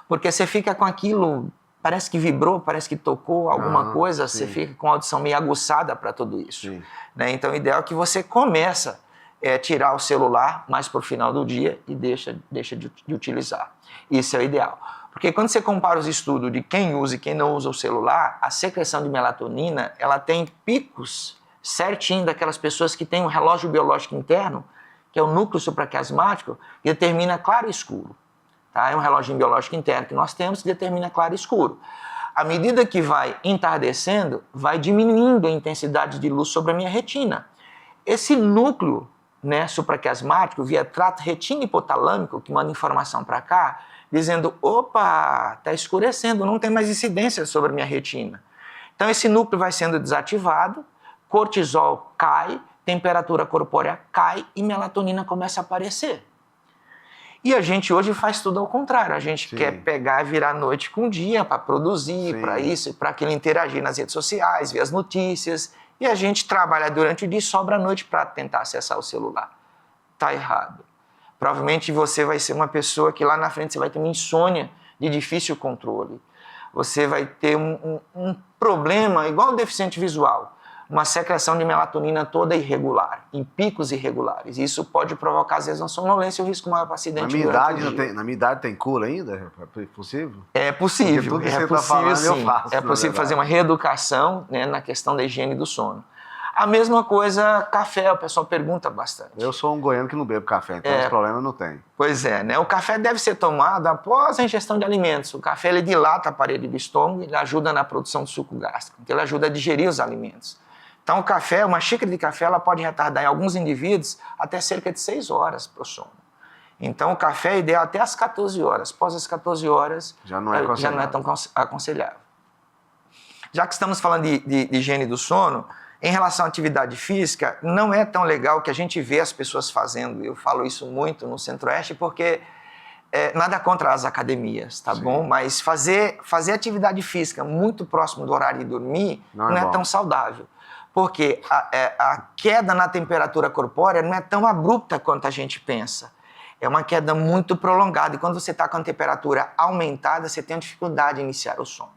Porque você fica com aquilo parece que vibrou, parece que tocou alguma coisa, sim. você fica com a audição meio aguçada para tudo isso. Sim. Né? Então, o ideal é que você começa a tirar o celular mais para o final do dia e deixa de utilizar. Isso é o ideal. Porque quando você compara os estudos de quem usa e quem não usa o celular, a secreção de melatonina, ela tem picos certinho daquelas pessoas que têm um relógio biológico interno, que é o núcleo supraquiasmático, que determina claro e escuro. Tá? É um relógio biológico interno que nós temos que determina claro e escuro. À medida que vai entardecendo, vai diminuindo a intensidade de luz sobre a minha retina. Esse núcleo, né, supraquiasmático, via trato retina hipotalâmico, que manda informação para cá, dizendo, opa, está escurecendo, não tem mais incidência sobre a minha retina. Então esse núcleo vai sendo desativado, cortisol cai, temperatura corpórea cai e melatonina começa a aparecer. E a gente hoje faz tudo ao contrário, a gente quer pegar e virar noite com dia para produzir, para isso, para aquilo, interagir nas redes sociais, ver as notícias, e a gente trabalha durante o dia e sobra a noite para tentar acessar o celular. Está errado. Provavelmente você vai ser uma pessoa que lá na frente você vai ter uma insônia de difícil controle. Você vai ter um problema igual o deficiente visual, uma secreção de melatonina toda irregular, em picos irregulares. Isso pode provocar, às vezes, uma sonolência e o risco maior para acidente. Na minha idade tem cura ainda? É possível? É possível, Porque tudo que você tá falando, sim. eu faço, É possível fazer uma reeducação, né, na questão da higiene do sono. A mesma coisa, café, o pessoal pergunta bastante. Eu sou um goiano que não bebo café, então esse problema eu não tenho. Pois é, né? O café deve ser tomado após a ingestão de alimentos. O café ele dilata a parede do estômago, ele ajuda na produção de suco gástrico, então ele ajuda a digerir os alimentos. Então o café, uma xícara de café, ela pode retardar em alguns indivíduos até cerca de 6 horas para o sono. Então o café é ideal até as 14 horas. Após as 14 horas, já não é tão aconselhável. Já que estamos falando de higiene do sono, em relação à atividade física, não é tão legal que a gente vê as pessoas fazendo. Eu falo isso muito no Centro-Oeste porque nada contra as academias, tá bom? Mas fazer atividade física muito próximo do horário de dormir não é tão saudável. Porque a queda na temperatura corpórea não é tão abrupta quanto a gente pensa. É uma queda muito prolongada. E quando você está com a temperatura aumentada, você tem dificuldade em iniciar o sono.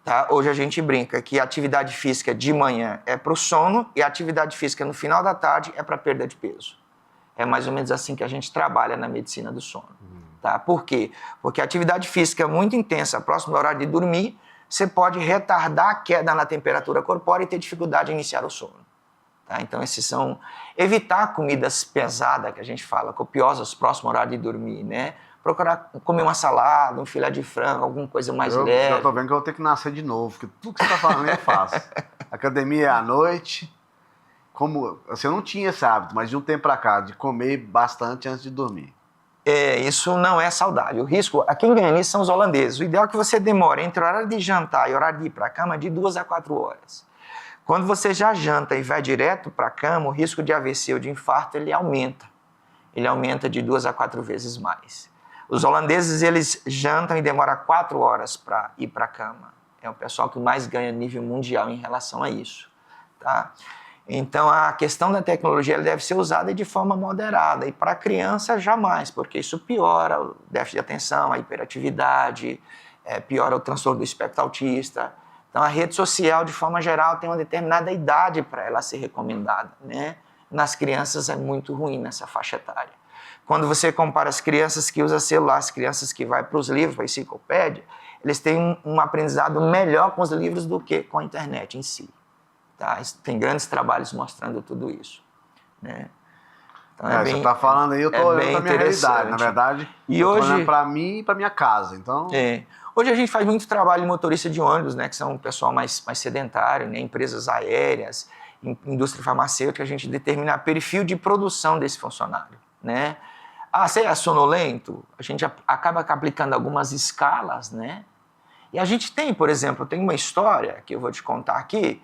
Tá? Hoje a gente brinca que a atividade física de manhã é para o sono e a atividade física no final da tarde é para perda de peso. É mais ou menos assim que a gente trabalha na medicina do sono. Tá? Por quê? Porque a atividade física muito intensa, próximo do horário de dormir, você pode retardar a queda na temperatura corpórea e ter dificuldade em iniciar o sono. Tá? Então, esses são... Evitar comidas pesadas, que a gente fala, copiosas, próximo ao horário de dormir, né? Procurar comer uma salada, um filé de frango, alguma coisa mais leve. Eu tô vendo que eu vou ter que nascer de novo, porque tudo que você tá falando é fácil. Academia é à noite. Como, assim, eu não tinha esse hábito, mas de um tempo pra cá, de comer bastante antes de dormir. Isso não é saudável. O risco, quem ganha nisso são os holandeses. O ideal é que você demore entre o horário de jantar e o horário de ir para a cama de 2 a 4 horas. Quando você já janta e vai direto para a cama, o risco de AVC ou de infarto ele aumenta. Ele aumenta de 2 a 4 vezes mais. Os holandeses eles jantam e demoram 4 horas para ir para a cama. É o pessoal que mais ganha a nível mundial em relação a isso. Tá? Então, a questão da tecnologia ela deve ser usada de forma moderada. E para a criança, jamais, porque isso piora o déficit de atenção, a hiperatividade, piora o transtorno do espectro autista. Então, a rede social, de forma geral, tem uma determinada idade para ela ser recomendada. Né? Nas crianças, é muito ruim nessa faixa etária. Quando você compara as crianças que usam celular, as crianças que vão para os livros, para a enciclopédia, eles têm um aprendizado melhor com os livros do que com a internet em si. Tá? Tem grandes trabalhos mostrando tudo isso. Né? Então, você está falando aí, eu estou olhando para a minha realidade, na verdade. E eu hoje, olhando para mim e para minha casa. Então... Hoje a gente faz muito trabalho de motorista de ônibus, né, que são um pessoal mais sedentário, né, empresas aéreas, indústria farmacêutica, a gente determina o perfil de produção desse funcionário. Né? Você é sonolento? A gente acaba aplicando algumas escalas, né? E a gente tem, por exemplo, tem uma história que eu vou te contar aqui,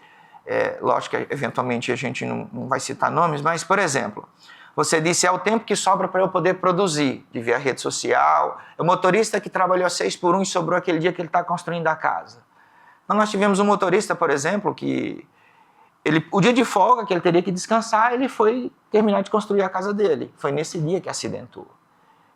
lógico que eventualmente a gente não vai citar nomes, mas, por exemplo, você disse, é o tempo que sobra para eu poder produzir, de ver a rede social. É o motorista que trabalhou 6x1 e sobrou aquele dia que ele está construindo a casa. Então, nós tivemos um motorista, por exemplo, que o dia de folga, que ele teria que descansar, ele foi terminar de construir a casa dele. Foi nesse dia que acidentou.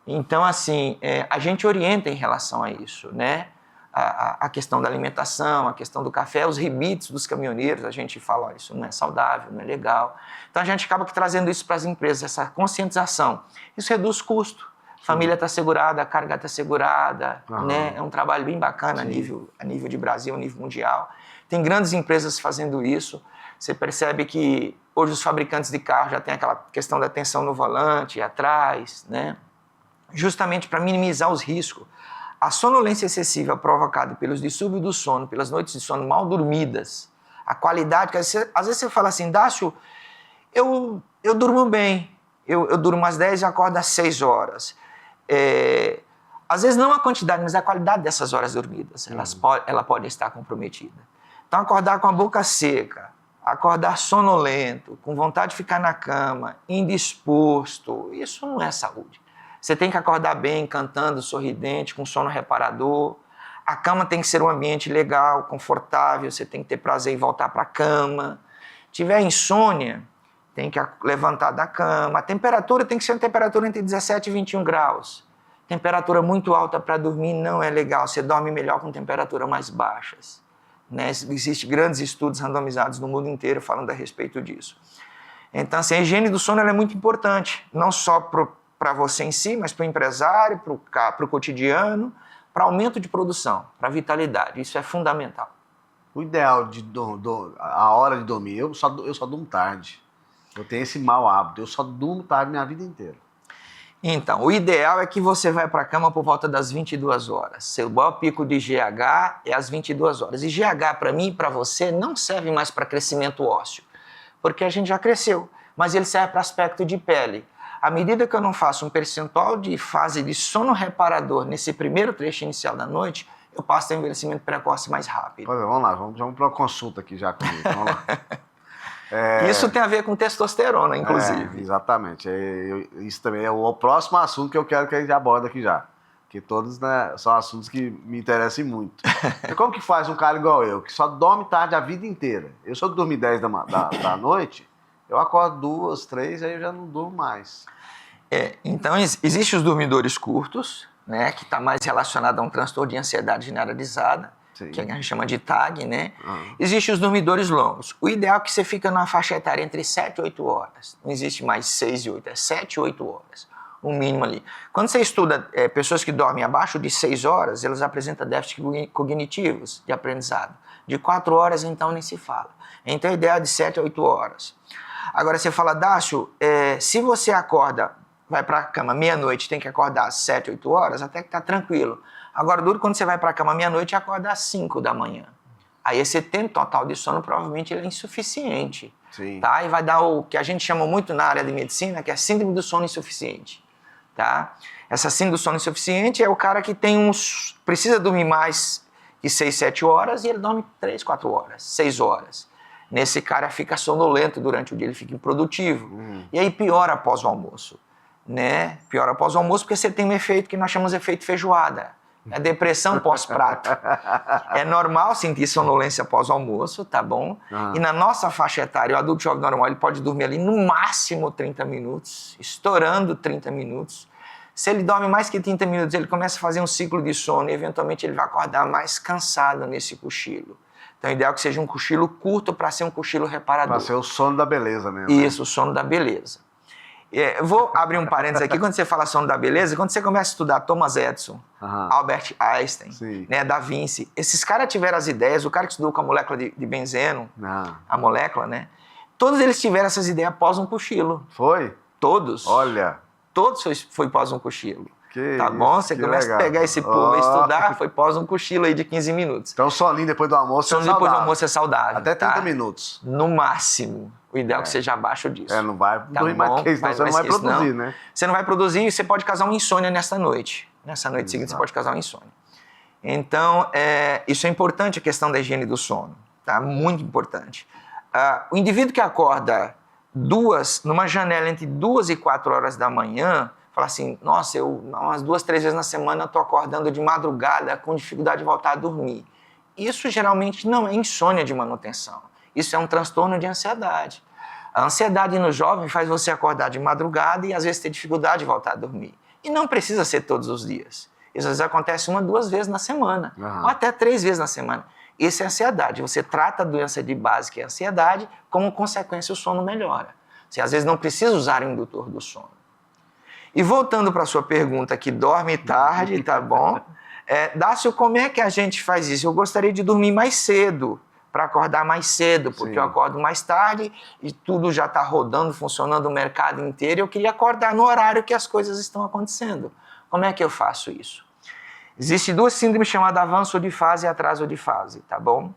Então, assim, a gente orienta em relação a isso, né? a questão da alimentação, a questão do café, os rebites dos caminhoneiros, a gente fala, ó, isso não é saudável, não é legal. Então a gente acaba trazendo isso para as empresas, essa conscientização. Isso reduz custo. A família está segurada, a carga está segurada, né? É um trabalho bem bacana a nível de Brasil, a nível mundial. Tem grandes empresas fazendo isso. Você percebe que hoje os fabricantes de carro já têm aquela questão da tensão no volante, atrás, né? Justamente para minimizar os riscos. A sonolência excessiva provocada pelos distúrbios do sono, pelas noites de sono mal dormidas, a qualidade, que às vezes você fala assim, Dácio, eu durmo bem, eu durmo às 10 e acordo às 6 horas. Às vezes não a quantidade, mas a qualidade dessas horas dormidas, ela pode estar comprometida. Então acordar com a boca seca, acordar sonolento, com vontade de ficar na cama, indisposto, isso não é saúde. Você tem que acordar bem, cantando, sorridente, com sono reparador. A cama tem que ser um ambiente legal, confortável, você tem que ter prazer em voltar para a cama. Tiver insônia, tem que levantar da cama. A temperatura tem que ser uma temperatura entre 17 e 21 graus. Temperatura muito alta para dormir não é legal, você dorme melhor com temperaturas mais baixas. Né? Existem grandes estudos randomizados no mundo inteiro falando a respeito disso. Então, assim, a higiene do sono ela é muito importante, não só para você em si, mas para o empresário, para o cotidiano, para aumento de produção, para vitalidade. Isso é fundamental. O ideal a hora de dormir, eu só durmo tarde. Eu tenho esse mau hábito, eu só durmo tarde minha vida inteira. Então, o ideal é que você vai para a cama por volta das 22 horas. Seu maior pico de GH é às 22 horas. E GH, para mim e para você, não serve mais para crescimento ósseo, porque a gente já cresceu, mas ele serve para aspecto de pele. À medida que eu não faço um percentual de fase de sono reparador nesse primeiro trecho inicial da noite, eu passo a ter um envelhecimento precoce mais rápido. Vamos lá, vamos para uma consulta aqui já comigo. Vamos lá. Isso tem a ver com testosterona, inclusive. Exatamente. Isso também é o próximo assunto que eu quero que a gente aborde aqui já. Porque todos, né, são assuntos que me interessam muito. E como que faz um cara igual eu, que só dorme tarde a vida inteira? Eu só dormi 10 da noite, eu acordo 2, 3, aí eu já não durmo mais. Então, existem os dormidores curtos, né, que está mais relacionado a um transtorno de ansiedade generalizada, Sim. que a gente chama de TAG, né? Existem os dormidores longos. O ideal é que você fica numa faixa etária entre 7 e 8 horas. Não existe mais 6 e 8, é 7 e 8 horas, o mínimo ali. Quando você estuda pessoas que dormem abaixo de 6 horas, elas apresentam déficits cognitivos de aprendizado. De 4 horas, então, nem se fala. Então, o ideal é de 7 a 8 horas. Agora, você fala, Dácio, se você acorda, vai para a cama meia-noite, tem que acordar às 7, 8 horas, até que tá tranquilo. Agora, duro quando você vai para a cama meia-noite e acorda às 5 da manhã. Aí esse tempo total de sono provavelmente ele é insuficiente. Sim. Tá? E vai dar o que a gente chama muito na área de medicina, que é a síndrome do sono insuficiente. Tá? Essa síndrome do sono insuficiente é o cara que precisa dormir mais que 6, 7 horas e ele dorme 3, 4 horas, 6 horas. Nesse cara fica sonolento durante o dia, ele fica improdutivo. E aí piora após o almoço. Né? Piora após o almoço porque você tem um efeito que nós chamamos de efeito feijoada. É depressão pós-prato. É normal sentir sonolência após o almoço, tá bom? E na nossa faixa etária, o adulto jovem normal, ele pode dormir ali no máximo 30 minutos, estourando 30 minutos. Se ele dorme mais que 30 minutos, ele começa a fazer um ciclo de sono e eventualmente ele vai acordar mais cansado nesse cochilo. Então, é ideal que seja um cochilo curto para ser um cochilo reparador. Para ser o sono da beleza mesmo. Isso, o sono da beleza. Vou abrir um parênteses aqui, quando você fala sono da beleza, quando você começa a estudar Thomas Edison, Albert Einstein, né, Da Vinci, esses caras tiveram as ideias, o cara que estudou com a molécula de benzeno, a molécula, né, todos eles tiveram essas ideias após um cochilo. Foi? Todos. Olha. Todos foi após um cochilo. Que tá bom? Isso, você começa legal. A pegar esse povo e estudar, foi pós um cochilo aí de 15 minutos. Então, soninho depois do almoço soninho depois do almoço é saudável. Até 30 tá? minutos. No máximo. O ideal é que seja abaixo disso. Não vai dormir mais que isso, senão você não vai produzir, né? Você não vai produzir e você pode causar uma insônia nessa noite. Nessa noite seguinte você pode causar uma insônia. Então, isso é importante, a questão da higiene do sono. Tá? Muito importante. O indivíduo que acorda numa janela entre 2 e 4 horas da manhã, fala assim, nossa, eu umas 2, 3 vezes na semana estou acordando de madrugada com dificuldade de voltar a dormir. Isso geralmente não é insônia de manutenção. Isso é um transtorno de ansiedade. A ansiedade no jovem faz você acordar de madrugada e às vezes ter dificuldade de voltar a dormir. E não precisa ser todos os dias. Isso às vezes acontece 1, 2 vezes na semana, Aham. ou até 3 vezes na semana. Isso é ansiedade. Você trata a doença de base, que é a ansiedade, como consequência o sono melhora. Você às vezes não precisa usar o indutor do sono. E voltando para a sua pergunta, que dorme tarde, tá bom? Dácio, como é que a gente faz isso? Eu gostaria de dormir mais cedo, para acordar mais cedo, porque Sim. eu acordo mais tarde e tudo já está rodando, funcionando o mercado inteiro. Eu queria acordar no horário que as coisas estão acontecendo. Como é que eu faço isso? Existem 2 síndromes chamadas avanço de fase e atraso de fase, tá bom?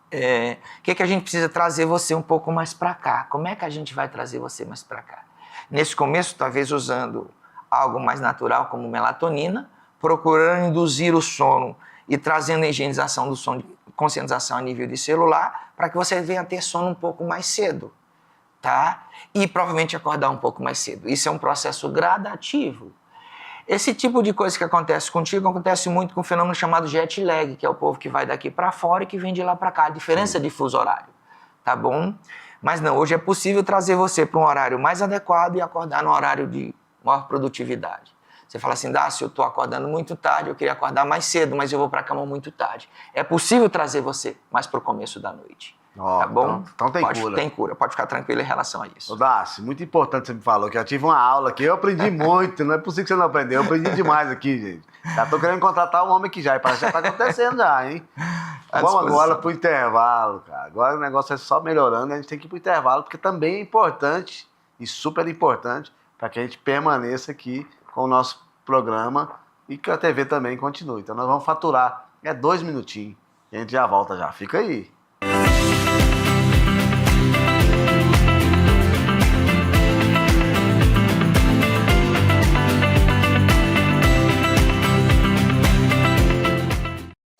O que a gente precisa trazer você um pouco mais para cá? Como é que a gente vai trazer você mais para cá? Nesse começo, talvez usando algo mais natural como melatonina, procurando induzir o sono e trazendo a higienização do sono, conscientização a nível de celular, para que você venha ter sono um pouco mais cedo, tá? E provavelmente acordar um pouco mais cedo. Isso é um processo gradativo. Esse tipo de coisa que acontece contigo acontece muito com um fenômeno chamado jet lag, que é o povo que vai daqui para fora e que vem de lá para cá, a diferença de fuso horário, tá bom? Mas não, hoje é possível trazer você para um horário mais adequado e acordar no horário de maior produtividade. Você fala assim, Dácio, eu estou acordando muito tarde, eu queria acordar mais cedo, mas eu vou para a cama muito tarde. É possível trazer você mais para o começo da noite, tá bom? Então tem cura. Tem cura, pode ficar tranquilo em relação a isso. Ô, Dácio, muito importante você me falou, que eu tive uma aula aqui, eu aprendi muito, não é possível que você não aprendeu, eu aprendi demais aqui, gente. Já tô querendo contratar um homem aqui já, e parece que já tá acontecendo já, hein? Vamos agora pro intervalo, cara. Agora o negócio é só melhorando, a gente tem que ir pro intervalo, porque também é importante, e super importante, para que a gente permaneça aqui com o nosso programa e que a TV também continue. Então nós vamos faturar, 2 minutinhos, e a gente já volta já, fica aí.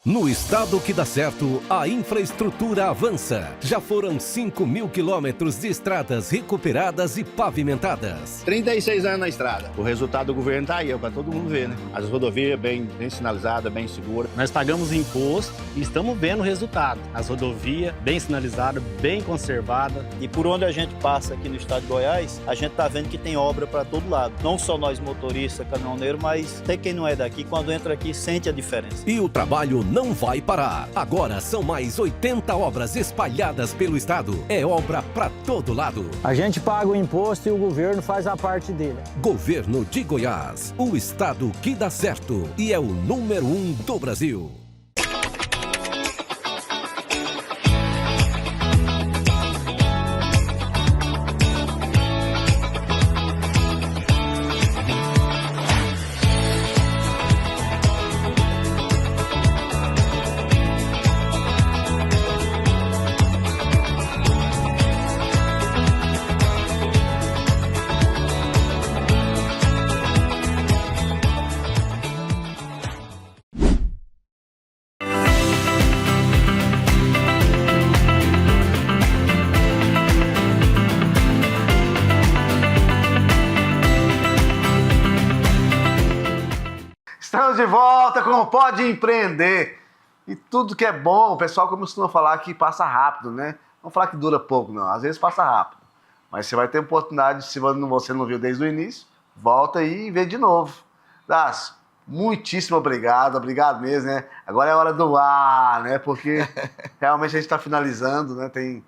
No estado que dá certo, a infraestrutura avança. Já foram 5.000 quilômetros de estradas recuperadas e pavimentadas. 36 anos na estrada. O resultado do governo tá aí, para todo mundo ver, né? As rodovias bem sinalizadas, bem seguras. Nós pagamos imposto e estamos vendo o resultado. As rodovias bem sinalizadas, bem conservadas. E por onde a gente passa aqui no estado de Goiás, a gente tá vendo que tem obra para todo lado. Não só nós motoristas, caminhoneiros, mas até quem não é daqui, quando entra aqui, sente a diferença. E o trabalho não vai parar. Agora são mais 80 obras espalhadas pelo estado. É obra para todo lado. A gente paga o imposto e o governo faz a parte dele. Governo de Goiás, o estado que dá certo e é o número 1 do Brasil. Estamos de volta com o Pode Empreender. E tudo que é bom, o pessoal costuma falar que passa rápido, né? Não falar que dura pouco, não. Às vezes passa rápido. Mas você vai ter oportunidade, se você não viu desde o início, volta aí e vê de novo. Dácio, muitíssimo obrigado. Obrigado mesmo, né? Agora é hora do ar, né? Porque realmente a gente está finalizando, né? Tem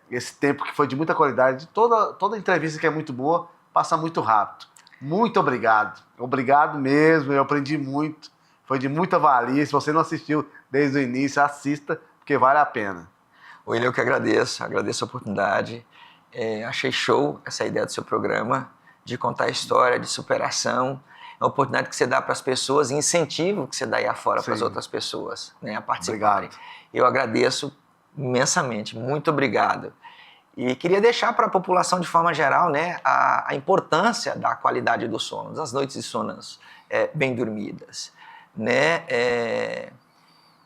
esse tempo que foi de muita qualidade. Toda entrevista que é muito boa, passa muito rápido. Muito obrigado. Obrigado mesmo, eu aprendi muito. Foi de muita valia. Se você não assistiu desde o início, assista, porque vale a pena. William, eu que agradeço a oportunidade. Achei show essa ideia do seu programa, de contar a história, de superação. É uma oportunidade que você dá para as pessoas, incentivo que você dá aí afora para as outras pessoas, né, a participarem. Obrigado. Eu agradeço imensamente, muito obrigado. E queria deixar para a população de forma geral, né, a importância da qualidade do sono, das noites de sono bem dormidas. Né? É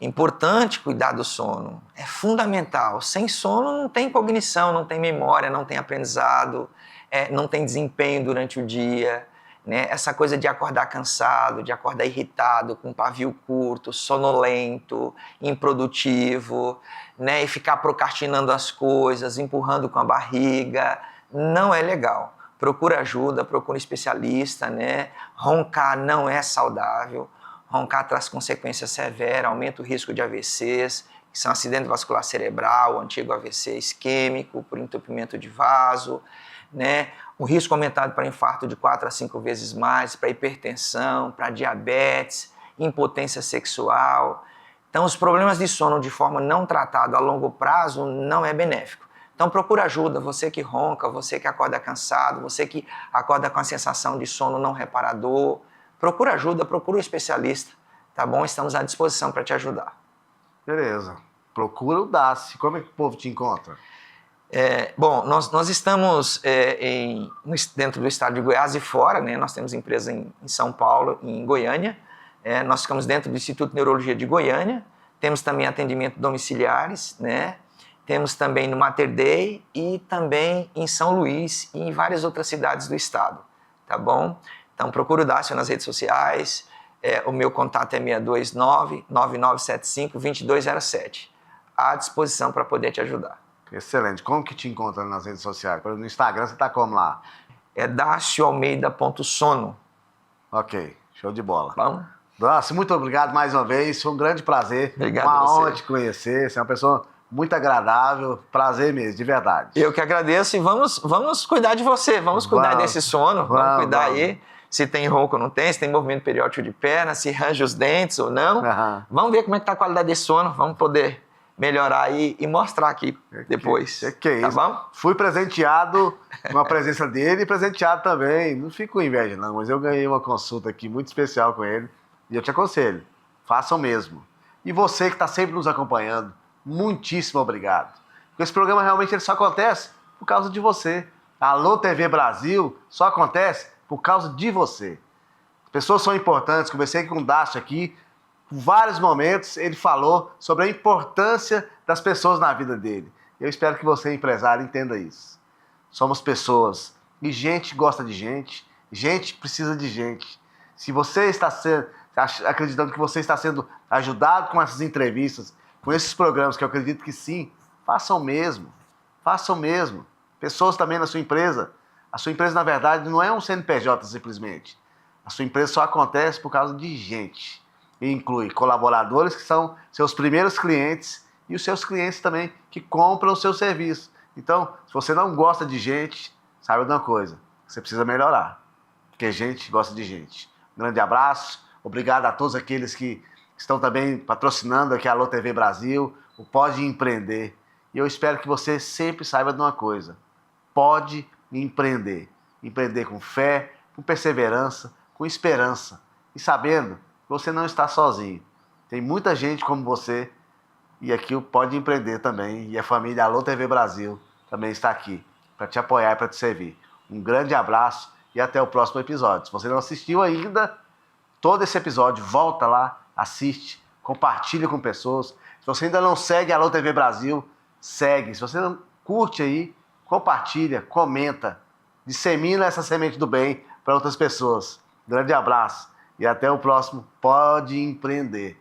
importante cuidar do sono, é fundamental. Sem sono não tem cognição, não tem memória, não tem aprendizado, não tem desempenho durante o dia. Né? Essa coisa de acordar cansado, de acordar irritado, com pavio curto, sonolento, improdutivo, né? E ficar procrastinando as coisas, empurrando com a barriga, não é legal. procura ajuda, procura um especialista, né? Roncar não é saudável, roncar traz consequências severas, aumenta o risco de AVCs, que são acidente vascular cerebral, o antigo AVC isquêmico, por entupimento de vaso, né? O risco aumentado para infarto de 4 a 5 vezes mais, para hipertensão, para diabetes, impotência sexual. Então, os problemas de sono de forma não tratada a longo prazo não é benéfico. Então, procura ajuda, você que ronca, você que acorda cansado, você que acorda com a sensação de sono não reparador. Procura ajuda, procura um especialista, tá bom? Estamos à disposição para te ajudar. Beleza. Procura o DASSE. Como é que o povo te encontra? Bom, nós estamos dentro do estado de Goiás e fora, né? Nós temos empresa em São Paulo e em Goiânia. Nós ficamos dentro do Instituto de Neurologia de Goiânia. Temos também atendimento domiciliares, né? Temos também no Mater Dei e também em São Luís e em várias outras cidades do estado, tá bom? Então procura o Dácio nas redes sociais, o meu contato é 629-9975-2207, à disposição para poder te ajudar. Excelente. Como que te encontra nas redes sociais? No Instagram você tá como lá? É dacioalmeida.sono. Ok, show de bola. Bom? Dácio, muito obrigado mais uma vez, foi um grande prazer. Obrigado uma a você. honra te conhecer, você é uma pessoa muito agradável, prazer mesmo, de verdade. Eu que agradeço e vamos cuidar de você, vamos cuidar desse sono, vamos cuidar aí, se tem ronco ou não tem, se tem movimento periódico de perna, se range os dentes ou não. Vamos ver como é que tá a qualidade desse sono, vamos poder melhorar aí e mostrar aqui depois. Que é isso? Tá bom? Fui presenteado com a presença dele e presenteado também, não fico com inveja não, mas eu ganhei uma consulta aqui muito especial com ele e eu te aconselho, façam mesmo. E você que está sempre nos acompanhando, muitíssimo obrigado. Porque esse programa realmente ele só acontece por causa de você. A Alô TV Brasil só acontece por causa de você. As pessoas são importantes. Conversei com o Dácio aqui, em vários momentos ele falou sobre a importância das pessoas na vida dele. Eu espero que você, empresário, entenda isso. Somos pessoas e gente gosta de gente, gente precisa de gente. Se você está acreditando que você está sendo ajudado com essas entrevistas, com esses programas, que eu acredito que sim, façam mesmo. Façam mesmo. Pessoas também na sua empresa. A sua empresa, na verdade, não é um CNPJ simplesmente. A sua empresa só acontece por causa de gente. E inclui colaboradores que são seus primeiros clientes e os seus clientes também que compram o seu serviço. Então, se você não gosta de gente, saiba de uma coisa, você precisa melhorar. Porque gente gosta de gente. Um grande abraço. Obrigado a todos aqueles que estão também patrocinando aqui a Alô TV Brasil, o Pode Empreender. E eu espero que você sempre saiba de uma coisa. Pode empreender. Empreender com fé, com perseverança, com esperança. E sabendo que você não está sozinho. Tem muita gente como você. E aqui o Pode Empreender também. E a família Alô TV Brasil também está aqui para te apoiar e para te servir. Um grande abraço e até o próximo episódio. Se você não assistiu ainda todo esse episódio, volta lá, assiste, compartilha com pessoas. Se você ainda não segue a Alô TV Brasil, segue. Se você não curte aí, compartilha, comenta, dissemina essa semente do bem para outras pessoas. Grande abraço e até o próximo Pode Empreender.